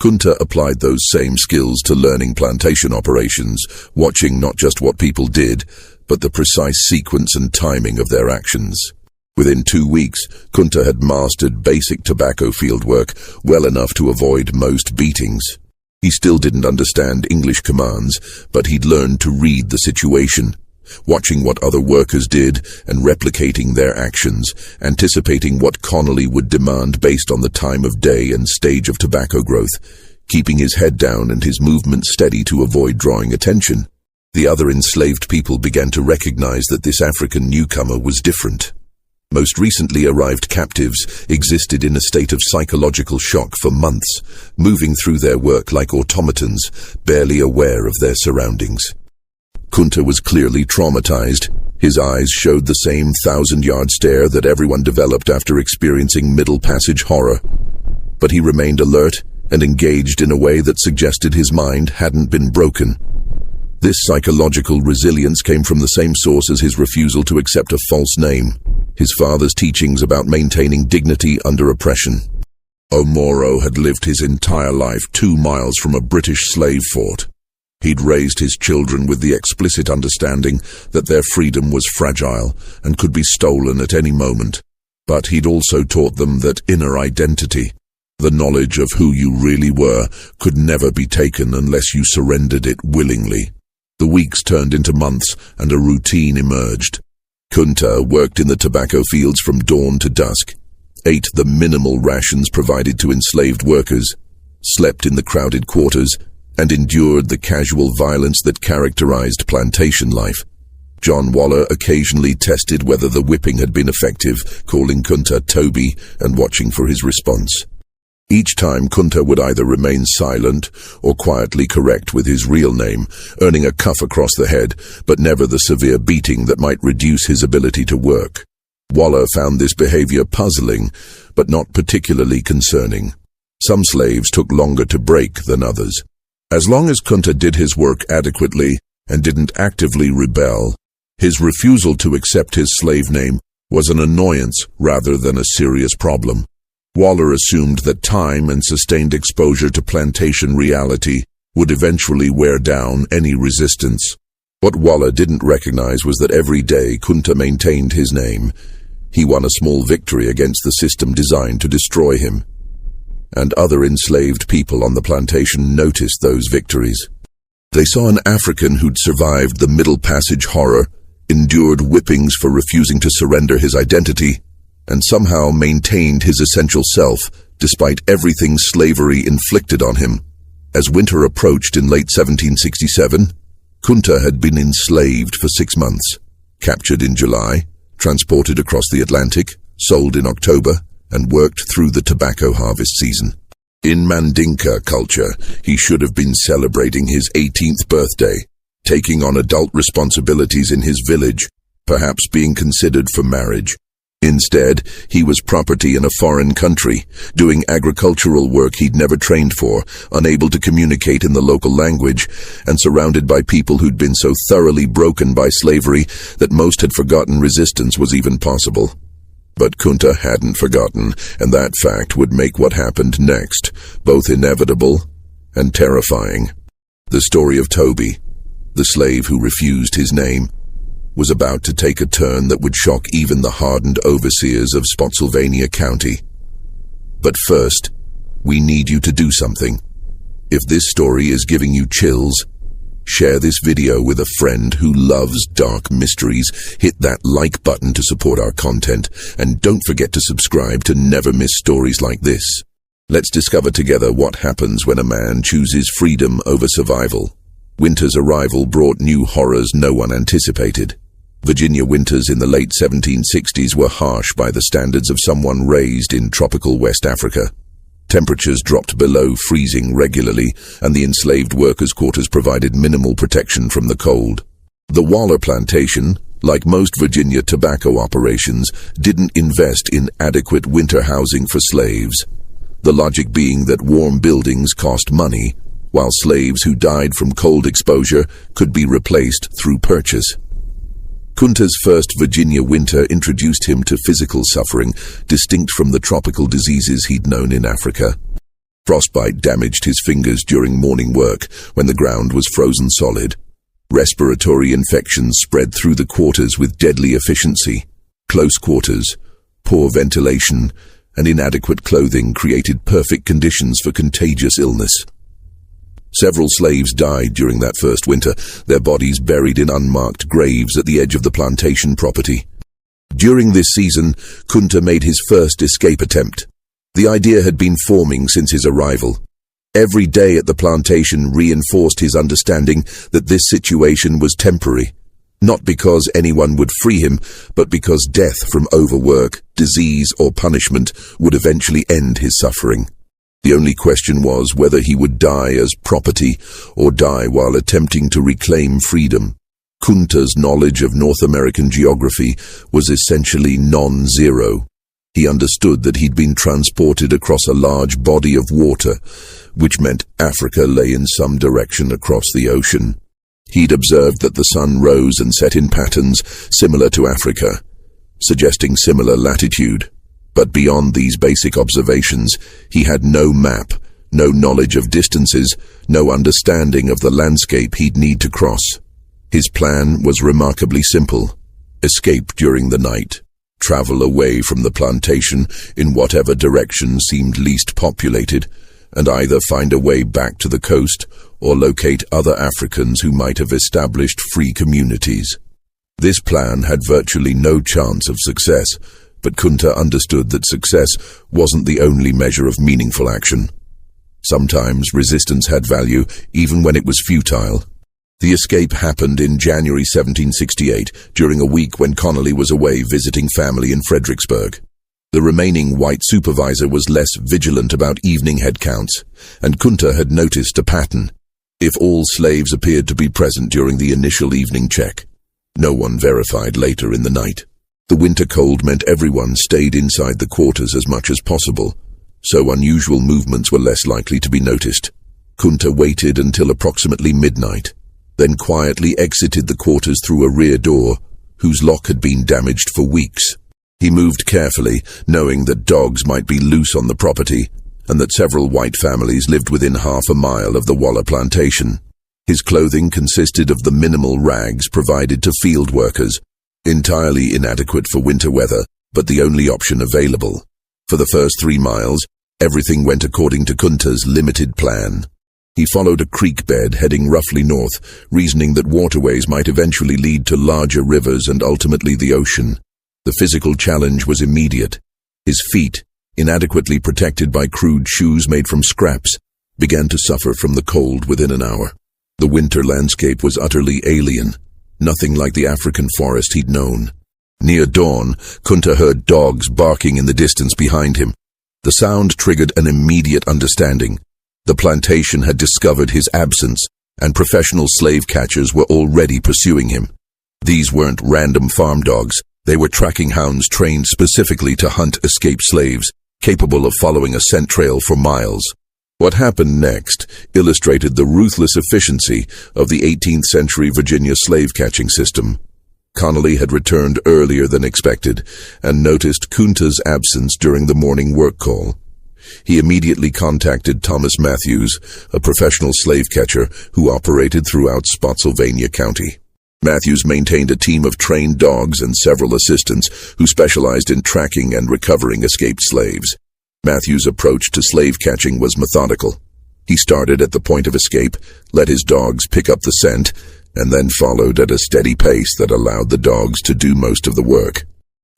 Kunta applied those same skills to learning plantation operations, watching not just what people did, but the precise sequence and timing of their actions. Within 2 weeks, Kunta had mastered basic tobacco field work well enough to avoid most beatings. He still didn't understand English commands, but he'd learned to read the situation, watching what other workers did and replicating their actions, anticipating what Connolly would demand based on the time of day and stage of tobacco growth, keeping his head down and his movements steady to avoid drawing attention. The other enslaved people began to recognize that this African newcomer was different. Most recently arrived captives existed in a state of psychological shock for months, moving through their work like automatons, barely aware of their surroundings. Kunta was clearly traumatized. His eyes showed the same 1,000-yard stare that everyone developed after experiencing Middle Passage horror. But he remained alert and engaged in a way that suggested his mind hadn't been broken. This psychological resilience came from the same source as his refusal to accept a false name: his father's teachings about maintaining dignity under oppression. Omoro had lived his entire life 2 miles from a British slave fort. He'd raised his children with the explicit understanding that their freedom was fragile and could be stolen at any moment. But he'd also taught them that inner identity, the knowledge of who you really were, could never be taken unless you surrendered it willingly. The weeks turned into months, and a routine emerged. Kunta worked in the tobacco fields from dawn to dusk, ate the minimal rations provided to enslaved workers, slept in the crowded quarters, and endured the casual violence that characterized plantation life. John Waller occasionally tested whether the whipping had been effective, calling Kunta Toby and watching for his response. Each time, Kunta would either remain silent or quietly correct with his real name, earning a cuff across the head, but never the severe beating that might reduce his ability to work. Waller found this behavior puzzling, but not particularly concerning. Some slaves took longer to break than others. As long as Kunta did his work adequately and didn't actively rebel, his refusal to accept his slave name was an annoyance rather than a serious problem. Waller assumed that time and sustained exposure to plantation reality would eventually wear down any resistance. What Waller didn't recognize was that every day Kunta maintained his name, he won a small victory against the system designed to destroy him. And other enslaved people on the plantation noticed those victories. They saw an African who'd survived the Middle Passage horror, endured whippings for refusing to surrender his identity, and somehow maintained his essential self despite everything slavery inflicted on him. As winter approached in late 1767, Kunta had been enslaved for 6 months, captured in July, transported across the Atlantic, sold in October, and worked through the tobacco harvest season. In Mandinka culture, he should have been celebrating his 18th birthday, taking on adult responsibilities in his village, perhaps being considered for marriage. Instead, he was property in a foreign country, doing agricultural work he'd never trained for, unable to communicate in the local language, and surrounded by people who'd been so thoroughly broken by slavery that most had forgotten resistance was even possible. But Kunta hadn't forgotten, and that fact would make what happened next both inevitable and terrifying. The story of Toby, the slave who refused his name, was about to take a turn that would shock even the hardened overseers of Spotsylvania County. But first, we need you to do something. If this story is giving you chills, share this video with a friend who loves dark mysteries, hit that like button to support our content, and don't forget to subscribe to never miss stories like this. Let's discover together what happens when a man chooses freedom over survival. Winter's arrival brought new horrors no one anticipated. Virginia winters in the late 1760s were harsh by the standards of someone raised in tropical West Africa. Temperatures dropped below freezing regularly, and the enslaved workers' quarters provided minimal protection from the cold. The Waller plantation, like most Virginia tobacco operations, didn't invest in adequate winter housing for slaves. The logic being that warm buildings cost money, while slaves who died from cold exposure could be replaced through purchase. Kunta's first Virginia winter introduced him to physical suffering distinct from the tropical diseases he'd known in Africa. Frostbite damaged his fingers during morning work when the ground was frozen solid. Respiratory infections spread through the quarters with deadly efficiency. Close quarters, poor ventilation, and inadequate clothing created perfect conditions for contagious illness. Several slaves died during that first winter, their bodies buried in unmarked graves at the edge of the plantation property. During this season, Kunta made his first escape attempt. The idea had been forming since his arrival. Every day at the plantation reinforced his understanding that this situation was temporary, not because anyone would free him, but because death from overwork, disease, or punishment would eventually end his suffering. The only question was whether he would die as property or die while attempting to reclaim freedom. Kunta's knowledge of North American geography was essentially non-zero. He understood that he'd been transported across a large body of water, which meant Africa lay in some direction across the ocean. He'd observed that the sun rose and set in patterns similar to Africa, suggesting similar latitude. But beyond these basic observations, he had no map, no knowledge of distances, no understanding of the landscape he'd need to cross. His plan was remarkably simple: escape during the night, travel away from the plantation in whatever direction seemed least populated, and either find a way back to the coast or locate other Africans who might have established free communities. This plan had virtually no chance of success, but Kunta understood that success wasn't the only measure of meaningful action. Sometimes resistance had value, even when it was futile. The escape happened in January 1768, during a week when Connolly was away visiting family in Fredericksburg. The remaining white supervisor was less vigilant about evening head counts, and Kunta had noticed a pattern. If all slaves appeared to be present during the initial evening check, no one verified later in the night. The winter cold meant everyone stayed inside the quarters as much as possible, so unusual movements were less likely to be noticed. Kunta waited until approximately midnight, then quietly exited the quarters through a rear door, whose lock had been damaged for weeks. He moved carefully, knowing that dogs might be loose on the property, and that several white families lived within half a mile of the Waller plantation. His clothing consisted of the minimal rags provided to field workers, entirely inadequate for winter weather, but the only option available. For the first 3 miles, everything went according to Kunta's limited plan. He followed a creek bed heading roughly north, reasoning that waterways might eventually lead to larger rivers and ultimately the ocean. The physical challenge was immediate. His feet, inadequately protected by crude shoes made from scraps, began to suffer from the cold within an hour. The winter landscape was utterly alien, nothing like the African forest he'd known. Near dawn, Kunta heard dogs barking in the distance behind him. The sound triggered an immediate understanding. The plantation had discovered his absence, and professional slave catchers were already pursuing him. These weren't random farm dogs. They were tracking hounds trained specifically to hunt escaped slaves, capable of following a scent trail for miles. What happened next illustrated the ruthless efficiency of the 18th century Virginia slave-catching system. Connolly had returned earlier than expected and noticed Kunta's absence during the morning work call. He immediately contacted Thomas Matthews, a professional slave catcher who operated throughout Spotsylvania County. Matthews maintained a team of trained dogs and several assistants who specialized in tracking and recovering escaped slaves. Matthews' approach to slave catching was methodical. He started at the point of escape, let his dogs pick up the scent, and then followed at a steady pace that allowed the dogs to do most of the work.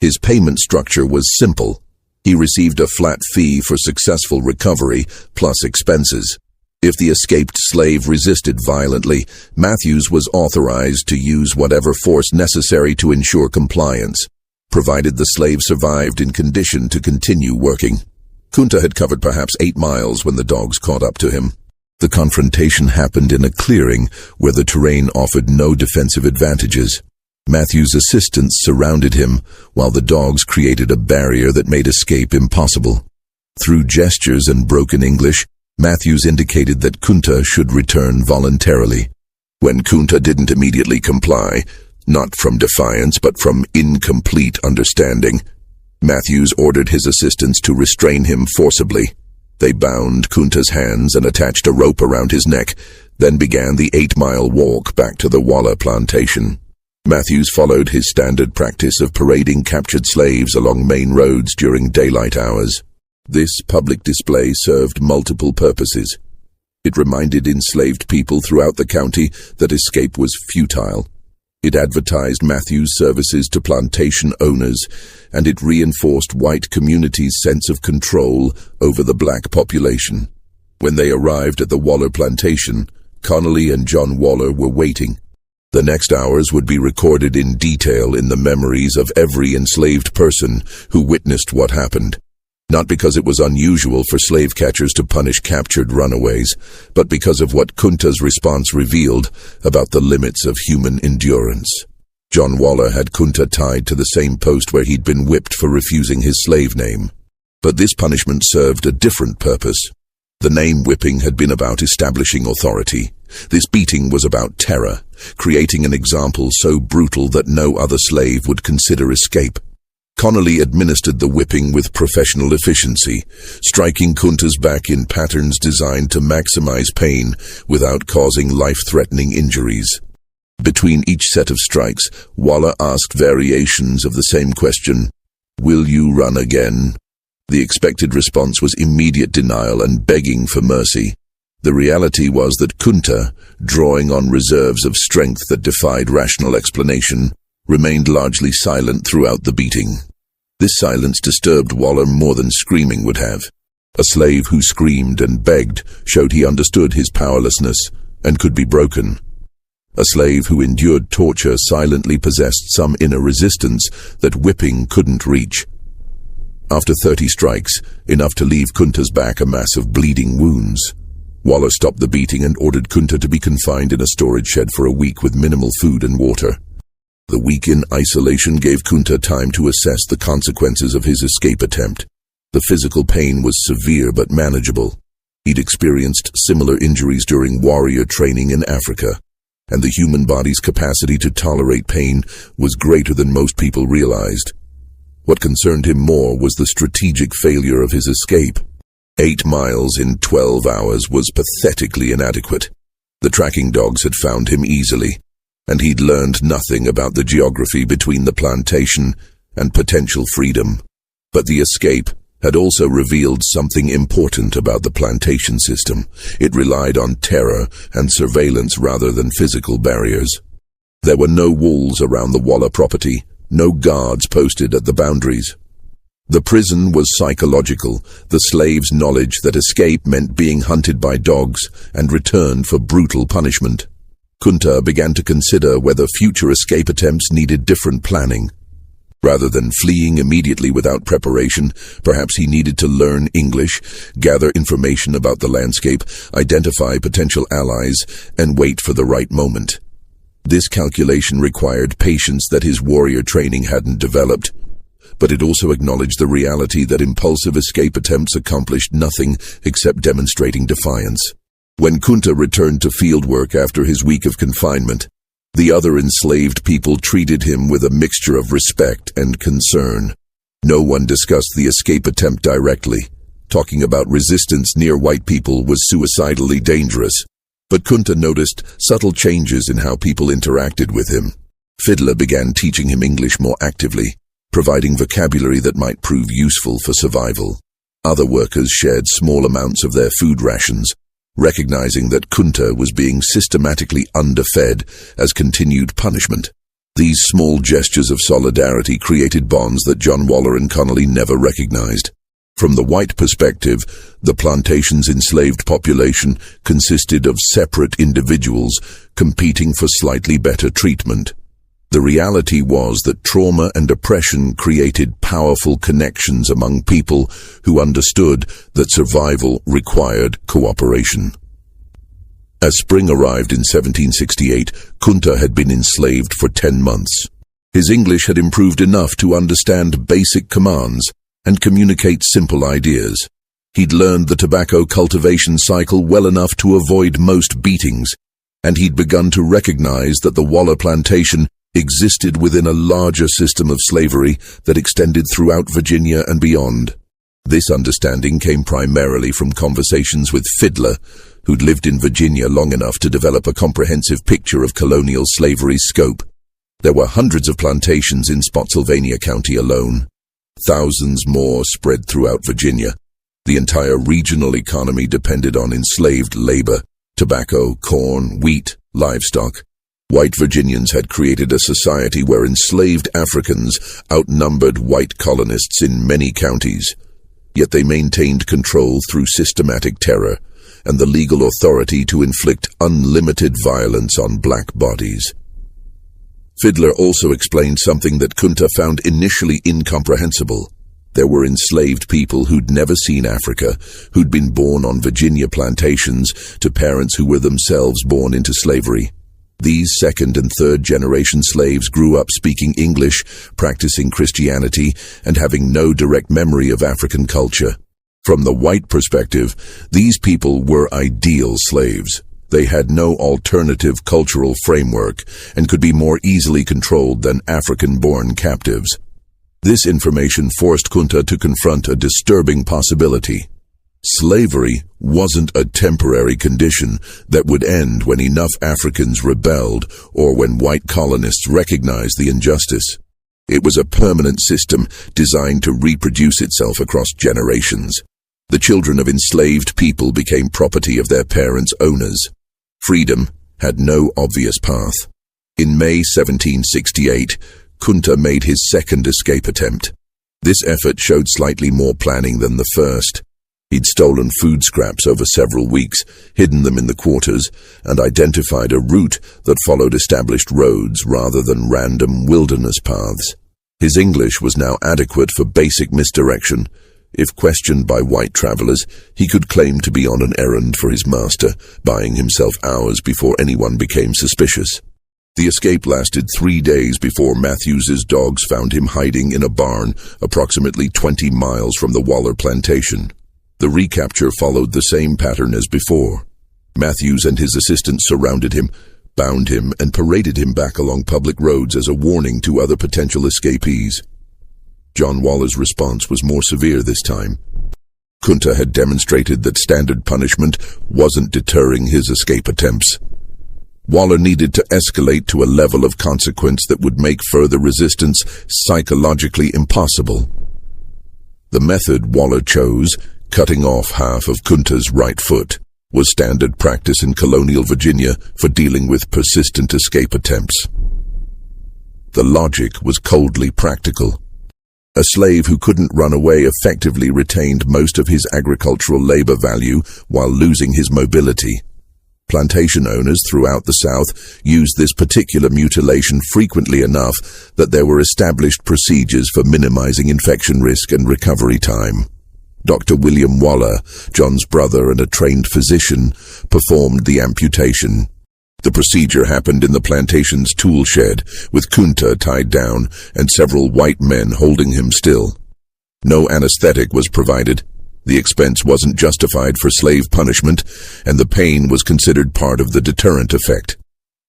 His payment structure was simple. He received a flat fee for successful recovery plus expenses. If the escaped slave resisted violently, Matthews was authorized to use whatever force necessary to ensure compliance, provided the slave survived in condition to continue working. Kunta had covered perhaps 8 miles when the dogs caught up to him. The confrontation happened in a clearing where the terrain offered no defensive advantages. Matthews' assistants surrounded him, while the dogs created a barrier that made escape impossible. Through gestures and broken English, Matthews indicated that Kunta should return voluntarily. When Kunta didn't immediately comply, not from defiance but from incomplete understanding, Matthews ordered his assistants to restrain him forcibly. They bound Kunta's hands and attached a rope around his neck, then began the 8-mile walk back to the Walla plantation. Matthews followed his standard practice of parading captured slaves along main roads during daylight hours. This public display served multiple purposes. It reminded enslaved people throughout the county that escape was futile. It advertised Matthews' services to plantation owners, and it reinforced white communities' sense of control over the black population. When they arrived at the Waller plantation, Connolly and John Waller were waiting. The next hours would be recorded in detail in the memories of every enslaved person who witnessed what happened. Not because it was unusual for slave catchers to punish captured runaways, but because of what Kunta's response revealed about the limits of human endurance. John Waller had Kunta tied to the same post where he'd been whipped for refusing his slave name. But this punishment served a different purpose. The name whipping had been about establishing authority. This beating was about terror, creating an example so brutal that no other slave would consider escape. Connolly administered the whipping with professional efficiency, striking Kunta's back in patterns designed to maximize pain without causing life-threatening injuries. Between each set of strikes, Waller asked variations of the same question, "Will you run again?" The expected response was immediate denial and begging for mercy. The reality was that Kunta, drawing on reserves of strength that defied rational explanation, remained largely silent throughout the beating. This silence disturbed Waller more than screaming would have. A slave who screamed and begged showed he understood his powerlessness and could be broken. A slave who endured torture silently possessed some inner resistance that whipping couldn't reach. After 30 strikes, enough to leave Kunta's back a mass of bleeding wounds, Waller stopped the beating and ordered Kunta to be confined in a storage shed for a week with minimal food and water. The week in isolation gave Kunta time to assess the consequences of his escape attempt. The physical pain was severe but manageable. He'd experienced similar injuries during warrior training in Africa, and the human body's capacity to tolerate pain was greater than most people realized. What concerned him more was the strategic failure of his escape. 8 miles in 12 hours was pathetically inadequate. The tracking dogs had found him easily, and he'd learned nothing about the geography between the plantation and potential freedom. But the escape, had also revealed something important about the plantation system. It relied on terror and surveillance rather than physical barriers. There were no walls around the Waller property, no guards posted at the boundaries. The prison was psychological, the slaves' knowledge that escape meant being hunted by dogs and returned for brutal punishment. Kunta began to consider whether future escape attempts needed different planning. Rather than fleeing immediately without preparation, perhaps he needed to learn English, gather information about the landscape, identify potential allies, and wait for the right moment. This calculation required patience that his warrior training hadn't developed, but it also acknowledged the reality that impulsive escape attempts accomplished nothing except demonstrating defiance. When Kunta returned to fieldwork after his week of confinement, the other enslaved people treated him with a mixture of respect and concern. No one discussed the escape attempt directly. Talking about resistance near white people was suicidally dangerous. But Kunta noticed subtle changes in how people interacted with him. Fiddler began teaching him English more actively, providing vocabulary that might prove useful for survival. Other workers shared small amounts of their food rations, recognizing that Kunta was being systematically underfed as continued punishment. These small gestures of solidarity created bonds that John Waller and Connolly never recognized. From the white perspective, the plantation's enslaved population consisted of separate individuals competing for slightly better treatment. The reality was that trauma and oppression created powerful connections among people who understood that survival required cooperation. As spring arrived in 1768, Kunta had been enslaved for 10 months. His English had improved enough to understand basic commands and communicate simple ideas. He'd learned the tobacco cultivation cycle well enough to avoid most beatings, and he'd begun to recognize that the Waller plantation existed within a larger system of slavery that extended throughout Virginia and beyond. This understanding came primarily from conversations with Fiddler, who'd lived in Virginia long enough to develop a comprehensive picture of colonial slavery's scope. There were hundreds of plantations in Spotsylvania County alone. Thousands more spread throughout Virginia. The entire regional economy depended on enslaved labor, tobacco, corn, wheat, livestock. White Virginians had created a society where enslaved Africans outnumbered white colonists in many counties. Yet they maintained control through systematic terror and the legal authority to inflict unlimited violence on black bodies. Fiddler also explained something that Kunta found initially incomprehensible. There were enslaved people who'd never seen Africa, who'd been born on Virginia plantations to parents who were themselves born into slavery. These second and third generation slaves grew up speaking English, practicing Christianity, and having no direct memory of African culture. From the white perspective, these people were ideal slaves. They had no alternative cultural framework and could be more easily controlled than African-born captives. This information forced Kunta to confront a disturbing possibility. Slavery wasn't a temporary condition that would end when enough Africans rebelled or when white colonists recognized the injustice. It was a permanent system designed to reproduce itself across generations. The children of enslaved people became property of their parents' owners. Freedom had no obvious path. In May 1768, Kunta made his second escape attempt. This effort showed slightly more planning than the first. He'd stolen food scraps over several weeks, hidden them in the quarters, and identified a route that followed established roads rather than random wilderness paths. His English was now adequate for basic misdirection. If questioned by white travelers, he could claim to be on an errand for his master, buying himself hours before anyone became suspicious. The escape lasted 3 days before Matthews's dogs found him hiding in a barn approximately 20 miles from the Waller plantation. The recapture followed the same pattern as before. Matthews and his assistants surrounded him, bound him, and paraded him back along public roads as a warning to other potential escapees. John Waller's response was more severe this time. Kunta had demonstrated that standard punishment wasn't deterring his escape attempts. Waller needed to escalate to a level of consequence that would make further resistance psychologically impossible. The method Waller chose, cutting off half of Kunta's right foot, was standard practice in colonial Virginia for dealing with persistent escape attempts. The logic was coldly practical. A slave who couldn't run away effectively retained most of his agricultural labor value while losing his mobility. Plantation owners throughout the South used this particular mutilation frequently enough that there were established procedures for minimizing infection risk and recovery time. Dr. William Waller, John's brother and a trained physician, performed the amputation. The procedure happened in the plantation's tool shed, with Kunta tied down and several white men holding him still. No anesthetic was provided. The expense wasn't justified for slave punishment, and the pain was considered part of the deterrent effect.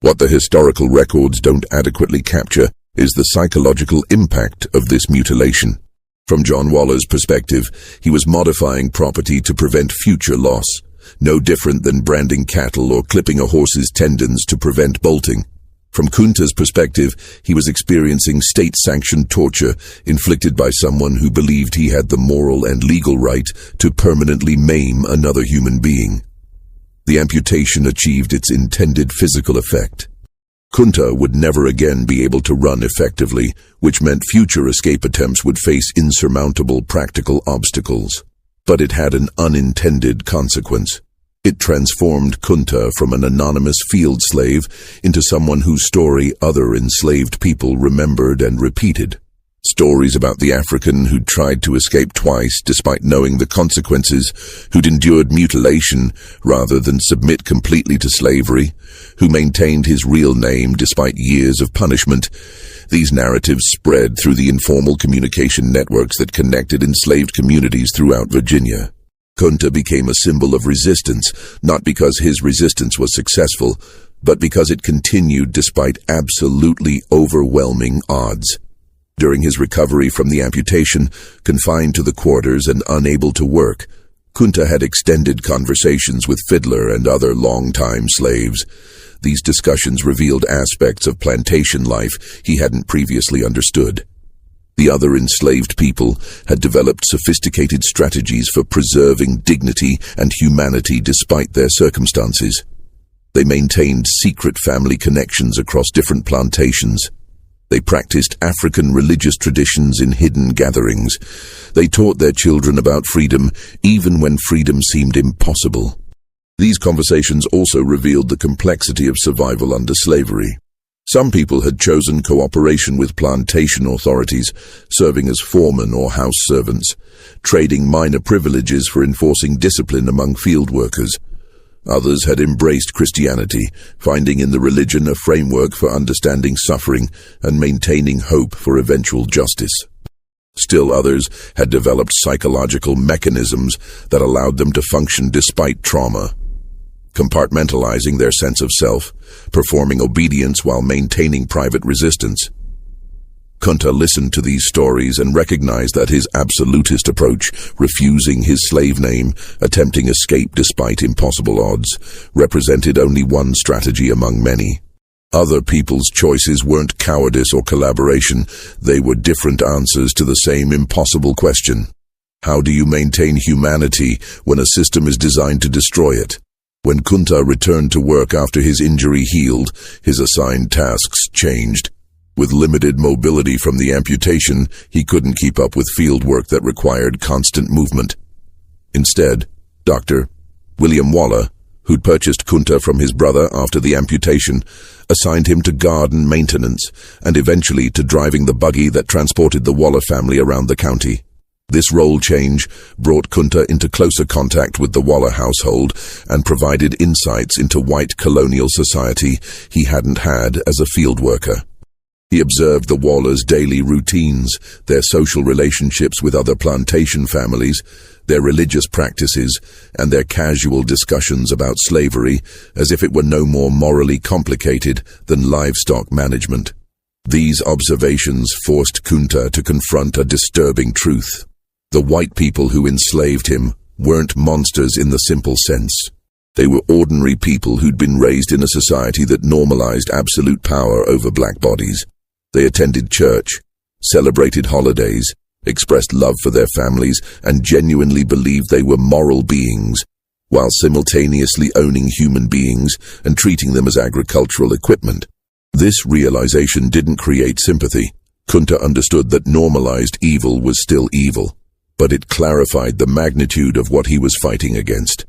What the historical records don't adequately capture is the psychological impact of this mutilation. From John Waller's perspective, he was modifying property to prevent future loss, no different than branding cattle or clipping a horse's tendons to prevent bolting. From Kunta's perspective, he was experiencing state-sanctioned torture inflicted by someone who believed he had the moral and legal right to permanently maim another human being. The amputation achieved its intended physical effect. Kunta would never again be able to run effectively, which meant future escape attempts would face insurmountable practical obstacles. But it had an unintended consequence. It transformed Kunta from an anonymous field slave into someone whose story other enslaved people remembered and repeated. Stories about the African who'd tried to escape twice despite knowing the consequences, who'd endured mutilation rather than submit completely to slavery, who maintained his real name despite years of punishment. These narratives spread through the informal communication networks that connected enslaved communities throughout Virginia. Kunta became a symbol of resistance, not because his resistance was successful, but because it continued despite absolutely overwhelming odds. During his recovery from the amputation, confined to the quarters and unable to work, Kunta had extended conversations with Fiddler and other long-time slaves. These discussions revealed aspects of plantation life he hadn't previously understood. The other enslaved people had developed sophisticated strategies for preserving dignity and humanity despite their circumstances. They maintained secret family connections across different plantations. They practiced African religious traditions in hidden gatherings. They taught their children about freedom, even when freedom seemed impossible. These conversations also revealed the complexity of survival under slavery. Some people had chosen cooperation with plantation authorities, serving as foremen or house servants, trading minor privileges for enforcing discipline among field workers. Others had embraced Christianity, finding in the religion a framework for understanding suffering and maintaining hope for eventual justice. Still others had developed psychological mechanisms that allowed them to function despite trauma, compartmentalizing their sense of self, performing obedience while maintaining private resistance. Kunta listened to these stories and recognized that his absolutist approach, refusing his slave name, attempting escape despite impossible odds, represented only one strategy among many. Other people's choices weren't cowardice or collaboration, they were different answers to the same impossible question. How do you maintain humanity when a system is designed to destroy it? When Kunta returned to work after his injury healed, his assigned tasks changed. With limited mobility from the amputation, he couldn't keep up with field work that required constant movement. Instead, Dr. William Waller, who'd purchased Kunta from his brother after the amputation, assigned him to garden maintenance and eventually to driving the buggy that transported the Waller family around the county. This role change brought Kunta into closer contact with the Waller household and provided insights into white colonial society he hadn't had as a field worker. He observed the Wallers' daily routines, their social relationships with other plantation families, their religious practices, and their casual discussions about slavery as if it were no more morally complicated than livestock management. These observations forced Kunta to confront a disturbing truth. The white people who enslaved him weren't monsters in the simple sense. They were ordinary people who'd been raised in a society that normalized absolute power over black bodies. They attended church, celebrated holidays, expressed love for their families, and genuinely believed they were moral beings, while simultaneously owning human beings and treating them as agricultural equipment. This realization didn't create sympathy. Kunta understood that normalized evil was still evil, but it clarified the magnitude of what he was fighting against.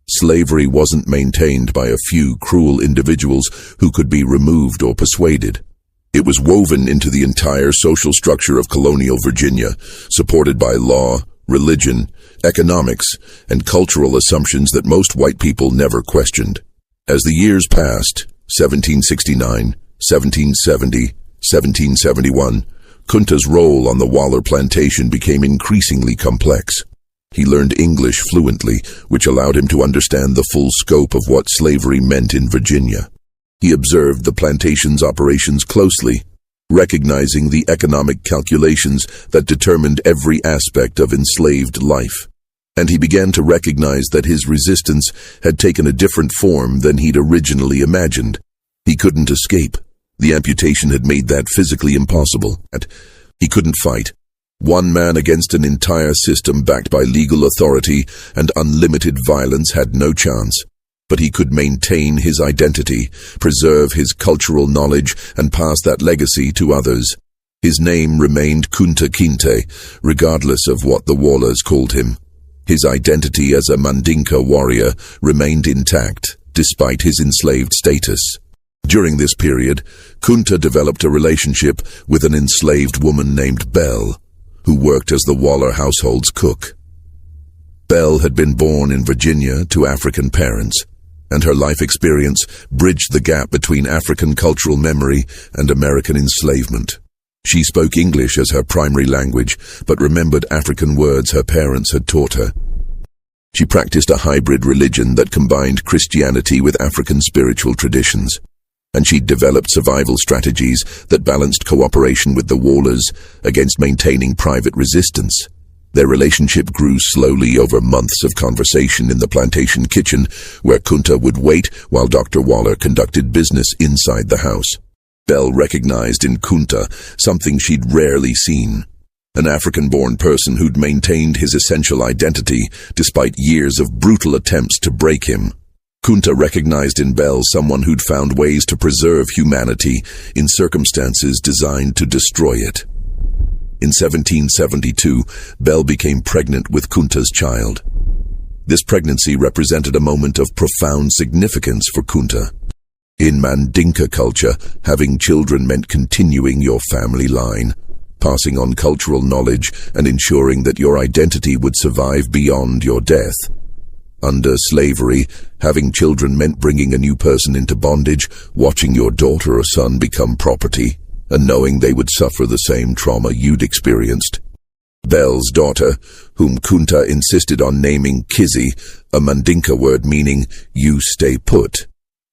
Slavery wasn't maintained by a few cruel individuals who could be removed or persuaded. It was woven into the entire social structure of colonial Virginia, supported by law, religion, economics, and cultural assumptions that most white people never questioned. As the years passed, 1769, 1770, 1771, Kunta's role on the Waller plantation became increasingly complex. He learned English fluently, which allowed him to understand the full scope of what slavery meant in Virginia. He observed the plantation's operations closely, recognizing the economic calculations that determined every aspect of enslaved life. And he began to recognize that his resistance had taken a different form than he'd originally imagined. He couldn't escape. The amputation had made that physically impossible. He couldn't fight. One man against an entire system backed by legal authority and unlimited violence had no chance. But he could maintain his identity, preserve his cultural knowledge, and pass that legacy to others. His name remained Kunta Kinte, regardless of what the Wallers called him. His identity as a Mandinka warrior remained intact, despite his enslaved status. During this period, Kunta developed a relationship with an enslaved woman named Belle, who worked as the Waller household's cook. Belle had been born in Virginia to African parents, and her life experience bridged the gap between African cultural memory and American enslavement. She spoke English as her primary language, but remembered African words her parents had taught her. She practiced a hybrid religion that combined Christianity with African spiritual traditions, and she developed survival strategies that balanced cooperation with the Wallers against maintaining private resistance. Their relationship grew slowly over months of conversation in the plantation kitchen, where Kunta would wait while Dr. Waller conducted business inside the house. Belle recognized in Kunta something she'd rarely seen, an African-born person who'd maintained his essential identity despite years of brutal attempts to break him. Kunta recognized in Belle someone who'd found ways to preserve humanity in circumstances designed to destroy it. In 1772, Belle became pregnant with Kunta's child. This pregnancy represented a moment of profound significance for Kunta. In Mandinka culture, having children meant continuing your family line, passing on cultural knowledge, and ensuring that your identity would survive beyond your death. Under slavery, having children meant bringing a new person into bondage, watching your daughter or son become property, and knowing they would suffer the same trauma you'd experienced. Belle's daughter, whom Kunta insisted on naming Kizzy, a Mandinka word meaning "you stay put,"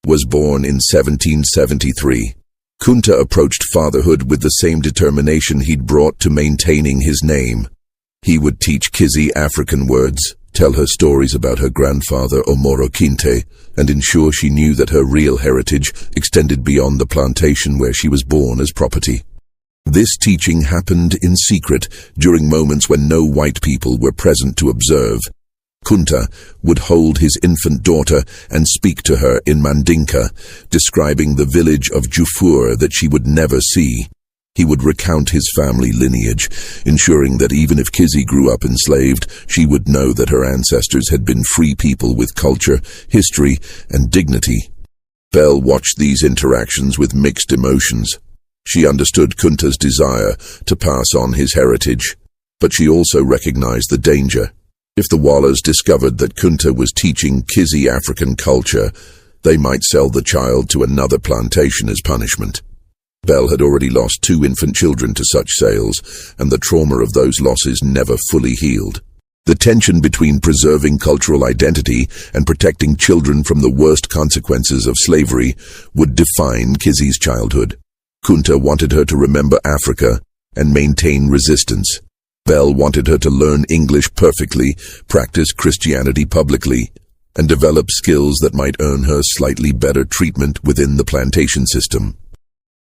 was born in 1773. Kunta approached fatherhood with the same determination he'd brought to maintaining his name. He would teach Kizzy African words, tell her stories about her grandfather Kunta Kinte, and ensure she knew that her real heritage extended beyond the plantation where she was born as property. This teaching happened in secret during moments when no white people were present to observe. Kunta would hold his infant daughter and speak to her in Mandinka, describing the village of Jufur that she would never see. He would recount his family lineage, ensuring that even if Kizzy grew up enslaved, she would know that her ancestors had been free people with culture, history, and dignity. Belle watched these interactions with mixed emotions. She understood Kunta's desire to pass on his heritage, but she also recognized the danger. If the Wallers discovered that Kunta was teaching Kizzy African culture, they might sell the child to another plantation as punishment. Belle had already lost 2 infant children to such sales, and the trauma of those losses never fully healed. The tension between preserving cultural identity and protecting children from the worst consequences of slavery would define Kizzy's childhood. Kunta wanted her to remember Africa and maintain resistance. Belle wanted her to learn English perfectly, practice Christianity publicly, and develop skills that might earn her slightly better treatment within the plantation system.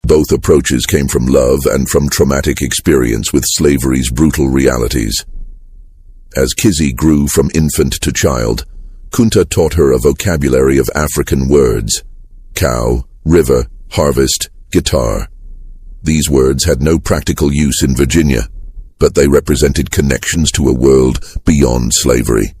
Both approaches came from love and from traumatic experience with slavery's brutal realities. As Kizzy grew from infant to child, Kunta taught her a vocabulary of African words: cow, river, harvest, guitar. These words had no practical use in Virginia, but they represented connections to a world beyond slavery.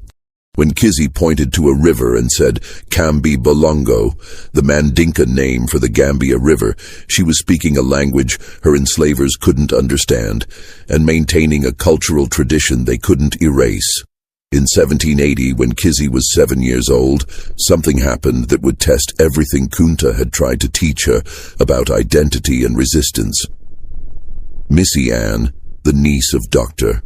When Kizzy pointed to a river and said, "Kambi Bolongo," the Mandinka name for the Gambia River, she was speaking a language her enslavers couldn't understand and maintaining a cultural tradition they couldn't erase. In 1780, when Kizzy was 7 years old, something happened that would test everything Kunta had tried to teach her about identity and resistance. Missy Ann, the niece of Dr.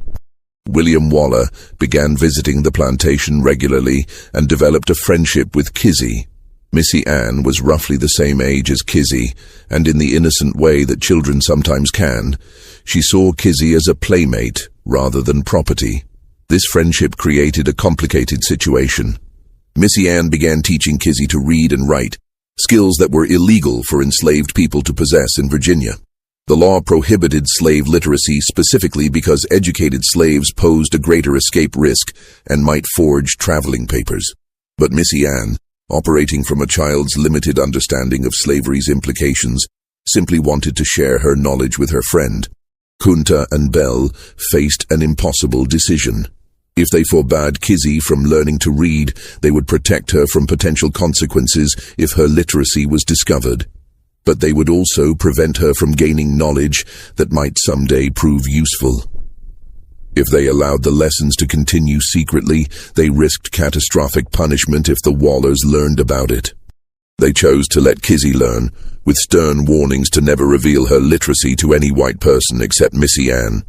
William Waller, began visiting the plantation regularly and developed a friendship with Kizzy. Missy Ann was roughly the same age as Kizzy, and in the innocent way that children sometimes can, she saw Kizzy as a playmate rather than property. This friendship created a complicated situation. Missy Ann began teaching Kizzy to read and write, skills that were illegal for enslaved people to possess in Virginia. The law prohibited slave literacy specifically because educated slaves posed a greater escape risk and might forge traveling papers. But Missy Ann, operating from a child's limited understanding of slavery's implications, simply wanted to share her knowledge with her friend. Kunta and Belle faced an impossible decision. If they forbade Kizzy from learning to read, they would protect her from potential consequences if her literacy was discovered. But they would also prevent her from gaining knowledge that might someday prove useful. If they allowed the lessons to continue secretly, they risked catastrophic punishment if the Wallers learned about it. They chose to let Kizzy learn, with stern warnings to never reveal her literacy to any white person except Missy Ann.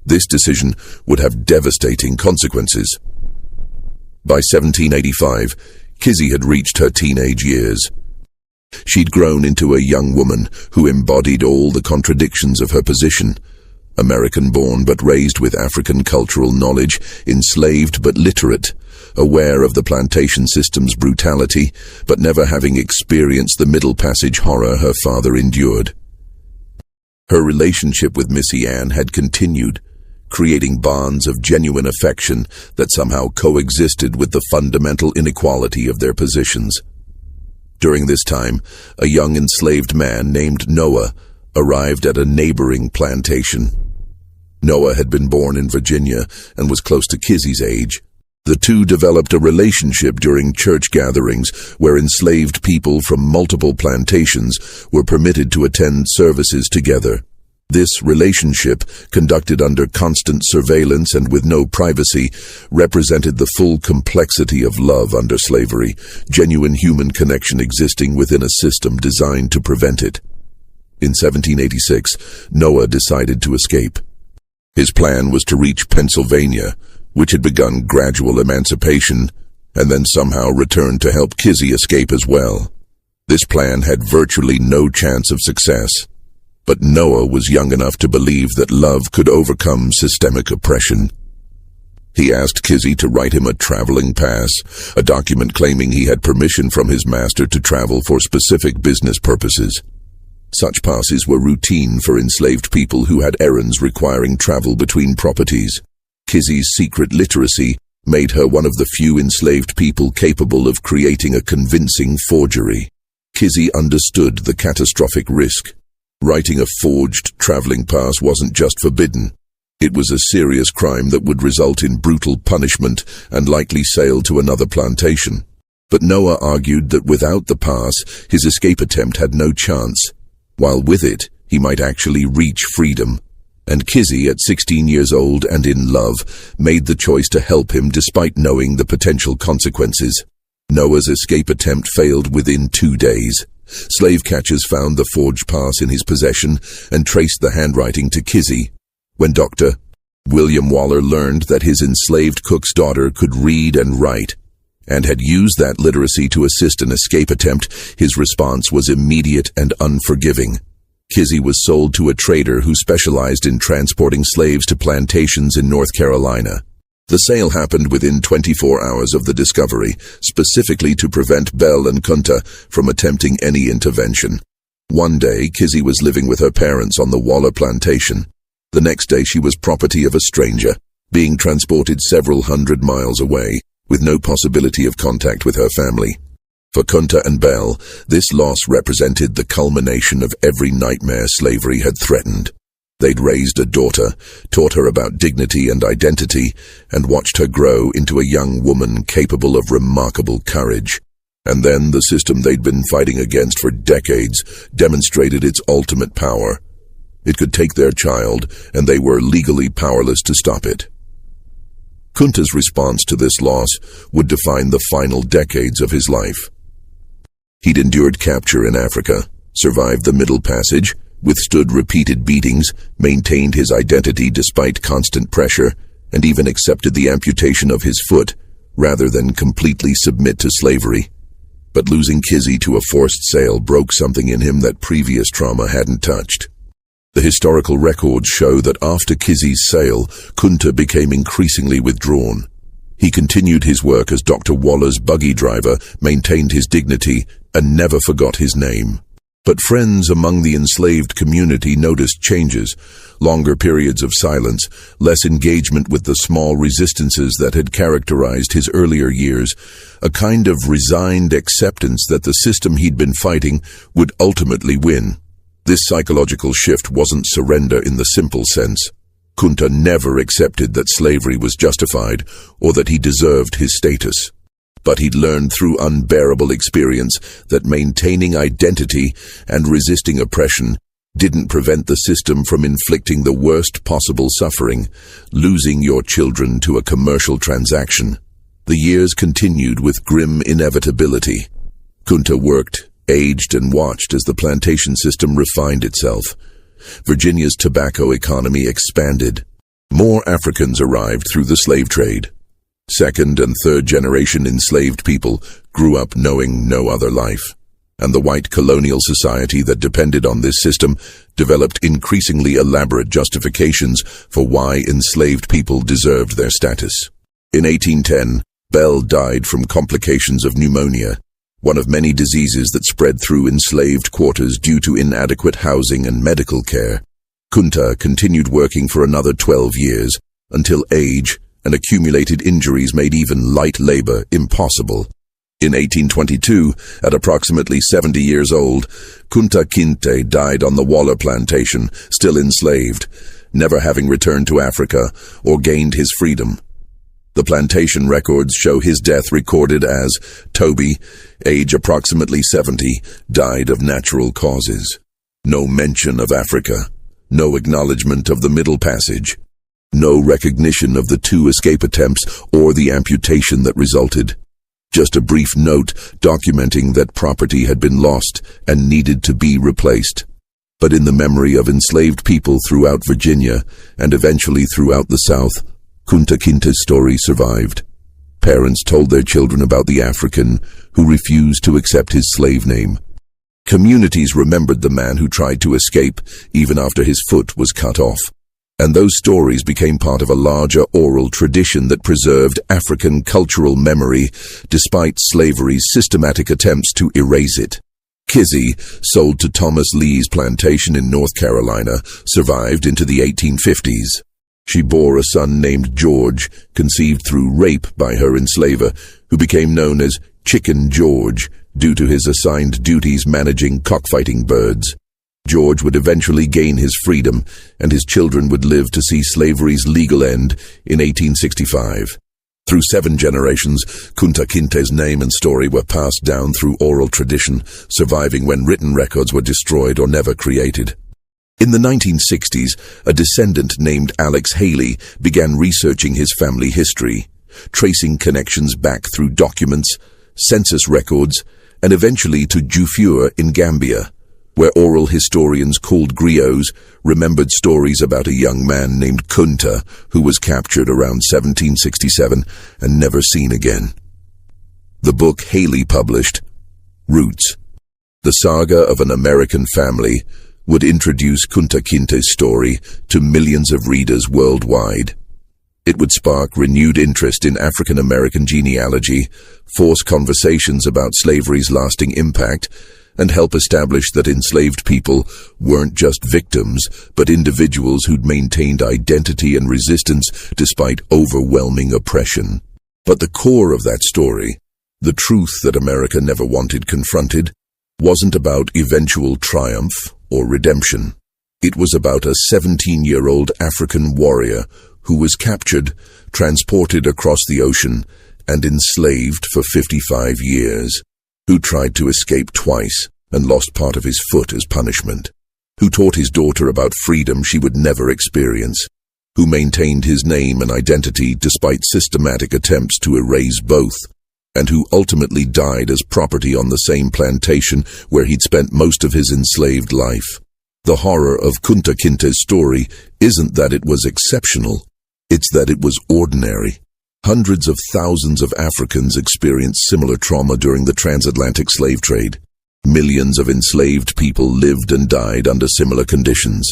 This decision would have devastating consequences. By 1785, Kizzy had reached her teenage years. She'd grown into a young woman who embodied all the contradictions of her position. American-born but raised with African cultural knowledge, enslaved but literate, aware of the plantation system's brutality, but never having experienced the Middle Passage horror her father endured. Her relationship with Missy Ann had continued, creating bonds of genuine affection that somehow coexisted with the fundamental inequality of their positions. During this time, a young enslaved man named Noah arrived at a neighboring plantation. Noah had been born in Virginia and was close to Kizzy's age. The two developed a relationship during church gatherings where enslaved people from multiple plantations were permitted to attend services together. This relationship, conducted under constant surveillance and with no privacy, represented the full complexity of love under slavery, genuine human connection existing within a system designed to prevent it. In 1786, Noah decided to escape. His plan was to reach Pennsylvania, which had begun gradual emancipation, and then somehow return to help Kizzy escape as well. This plan had virtually no chance of success. But Noah was young enough to believe that love could overcome systemic oppression. He asked Kizzy to write him a traveling pass, a document claiming he had permission from his master to travel for specific business purposes. Such passes were routine for enslaved people who had errands requiring travel between properties. Kizzy's secret literacy made her one of the few enslaved people capable of creating a convincing forgery. Kizzy understood the catastrophic risk. Writing a forged traveling pass wasn't just forbidden. It was a serious crime that would result in brutal punishment and likely sale to another plantation. But Noah argued that without the pass, his escape attempt had no chance, while with it, he might actually reach freedom. And Kizzy, at 16 years old and in love, made the choice to help him despite knowing the potential consequences. Noah's escape attempt failed within 2 days. Slave catchers found the forged pass in his possession and traced the handwriting to Kizzy. When Dr. William Waller learned that his enslaved cook's daughter could read and write, and had used that literacy to assist an escape attempt, his response was immediate and unforgiving. Kizzy was sold to a trader who specialized in transporting slaves to plantations in North Carolina. The sale happened within 24 hours of the discovery, specifically to prevent Belle and Kunta from attempting any intervention. One day, Kizzy was living with her parents on the Waller plantation. The next day, she was property of a stranger, being transported several hundred miles away, with no possibility of contact with her family. For Kunta and Belle, this loss represented the culmination of every nightmare slavery had threatened. They'd raised a daughter, taught her about dignity and identity, and watched her grow into a young woman capable of remarkable courage. And then the system they'd been fighting against for decades demonstrated its ultimate power. It could take their child, and they were legally powerless to stop it. Kunta's response to this loss would define the final decades of his life. He'd endured capture in Africa, survived the Middle Passage, withstood repeated beatings, maintained his identity despite constant pressure, and even accepted the amputation of his foot, rather than completely submit to slavery. But losing Kizzy to a forced sale broke something in him that previous trauma hadn't touched. The historical records show that after Kizzy's sale, Kunta became increasingly withdrawn. He continued his work as Dr. Waller's buggy driver, maintained his dignity, and never forgot his name. But friends among the enslaved community noticed changes, longer periods of silence, less engagement with the small resistances that had characterized his earlier years, a kind of resigned acceptance that the system he'd been fighting would ultimately win. This psychological shift wasn't surrender in the simple sense. Kunta never accepted that slavery was justified or that he deserved his status. But he'd learned through unbearable experience that maintaining identity and resisting oppression didn't prevent the system from inflicting the worst possible suffering, losing your children to a commercial transaction. The years continued with grim inevitability. Kunta worked, aged, and watched as the plantation system refined itself. Virginia's tobacco economy expanded. More Africans arrived through the slave trade. Second and third generation enslaved people grew up knowing no other life, and the white colonial society that depended on this system developed increasingly elaborate justifications for why enslaved people deserved their status. In 1810, Belle died from complications of pneumonia, one of many diseases that spread through enslaved quarters due to inadequate housing and medical care. Kunta continued working for another 12 years, until age and accumulated injuries made even light labor impossible. In 1822, at approximately 70 years old, Kunta Kinte died on the Waller plantation, still enslaved, never having returned to Africa or gained his freedom. The plantation records show his death recorded as Toby, age approximately 70, died of natural causes. No mention of Africa, no acknowledgement of the Middle Passage, no recognition of the 2 escape attempts or the amputation that resulted. Just a brief note documenting that property had been lost and needed to be replaced. But in the memory of enslaved people throughout Virginia and eventually throughout the South, Kunta Kinte's story survived. Parents told their children about the African who refused to accept his slave name. Communities remembered the man who tried to escape even after his foot was cut off. And those stories became part of a larger oral tradition that preserved African cultural memory despite slavery's systematic attempts to erase it. Kizzy, sold to Thomas Lee's plantation in North Carolina, survived into the 1850s. She bore a son named George, conceived through rape by her enslaver, who became known as Chicken George due to his assigned duties managing cockfighting birds. George would eventually gain his freedom, and his children would live to see slavery's legal end in 1865. Through 7 generations, Kunta Kinte's name and story were passed down through oral tradition, surviving when written records were destroyed or never created. In the 1960s, a descendant named Alex Haley began researching his family history, tracing connections back through documents, census records, and eventually to Jufure in Gambia, where oral historians called griots remembered stories about a young man named Kunta who was captured around 1767 and never seen again. The book Haley published, Roots, the saga of an American family, would introduce Kunta Kinte's story to millions of readers worldwide. It would spark renewed interest in African American genealogy, force conversations about slavery's lasting impact, and help establish that enslaved people weren't just victims, but individuals who'd maintained identity and resistance despite overwhelming oppression. But the core of that story, the truth that America never wanted confronted, wasn't about eventual triumph or redemption. It was about a 17-year-old African warrior who was captured, transported across the ocean, and enslaved for 55 years, who tried to escape twice and lost part of his foot as punishment, who taught his daughter about freedom she would never experience, who maintained his name and identity despite systematic attempts to erase both, and who ultimately died as property on the same plantation where he'd spent most of his enslaved life. The horror of Kunta Kinte's story isn't that it was exceptional, it's that it was ordinary. Hundreds of thousands of Africans experienced similar trauma during the transatlantic slave trade. Millions of enslaved people lived and died under similar conditions.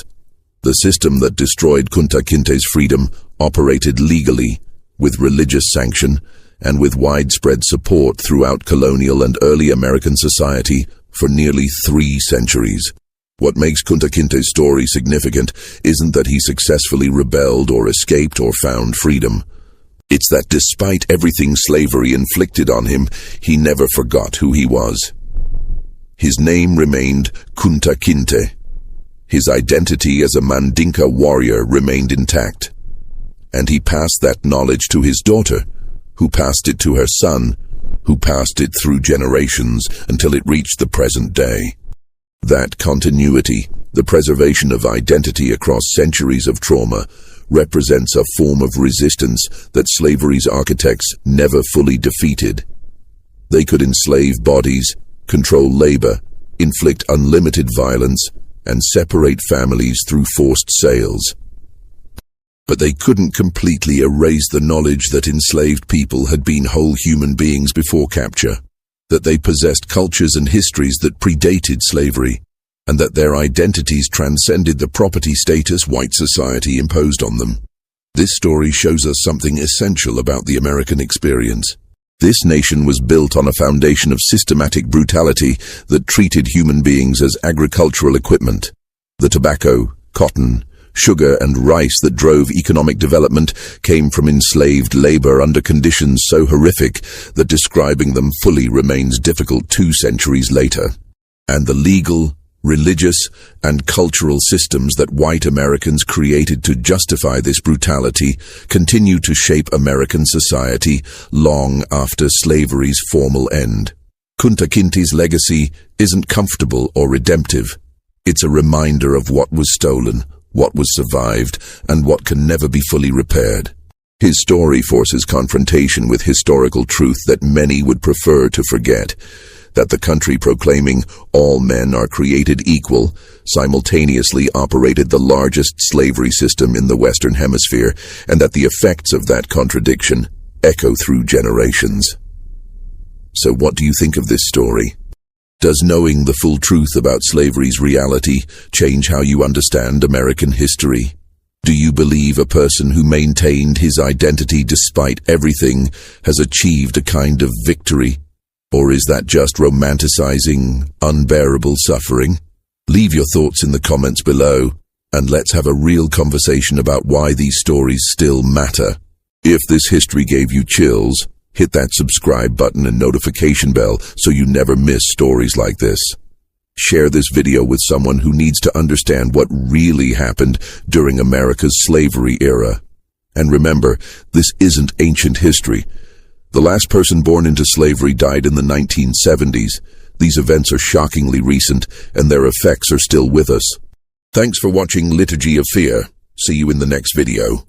The system that destroyed Kunta Kinte's freedom operated legally, with religious sanction, and with widespread support throughout colonial and early American society for nearly 3 centuries. What makes Kunta Kinte's story significant isn't that he successfully rebelled or escaped or found freedom. It's that despite everything slavery inflicted on him, he never forgot who he was. His name remained Kunta Kinte. His identity as a Mandinka warrior remained intact. And he passed that knowledge to his daughter, who passed it to her son, who passed it through generations until it reached the present day. That continuity, the preservation of identity across centuries of trauma, represents a form of resistance that slavery's architects never fully defeated. They could enslave bodies, control labor, inflict unlimited violence, and separate families through forced sales. But they couldn't completely erase the knowledge that enslaved people had been whole human beings before capture, that they possessed cultures and histories that predated slavery, and that their identities transcended the property status white society imposed on them. This story shows us something essential about the American experience. This nation was built on a foundation of systematic brutality that treated human beings as agricultural equipment. The tobacco, cotton, sugar, and rice that drove economic development came from enslaved labor under conditions so horrific that describing them fully remains difficult 2 centuries later. And the legal, religious, and cultural systems that white Americans created to justify this brutality continue to shape American society long after slavery's formal end. Kunta Kinte's legacy isn't comfortable or redemptive. It's a reminder of what was stolen, what was survived, and what can never be fully repaired. His story forces confrontation with historical truth that many would prefer to forget, that the country proclaiming all men are created equal simultaneously operated the largest slavery system in the Western Hemisphere, and that the effects of that contradiction echo through generations. So what do you think of this story? Does knowing the full truth about slavery's reality change how you understand American history? Do you believe a person who maintained his identity despite everything has achieved a kind of victory? Or is that just romanticizing unbearable suffering? Leave your thoughts in the comments below, and let's have a real conversation about why these stories still matter. If this history gave you chills, hit that subscribe button and notification bell so you never miss stories like this. Share this video with someone who needs to understand what really happened during America's slavery era. And remember, this isn't ancient history. The last person born into slavery died in the 1970s. These events are shockingly recent, and their effects are still with us. Thanks for watching Liturgy of Fear. See you in the next video.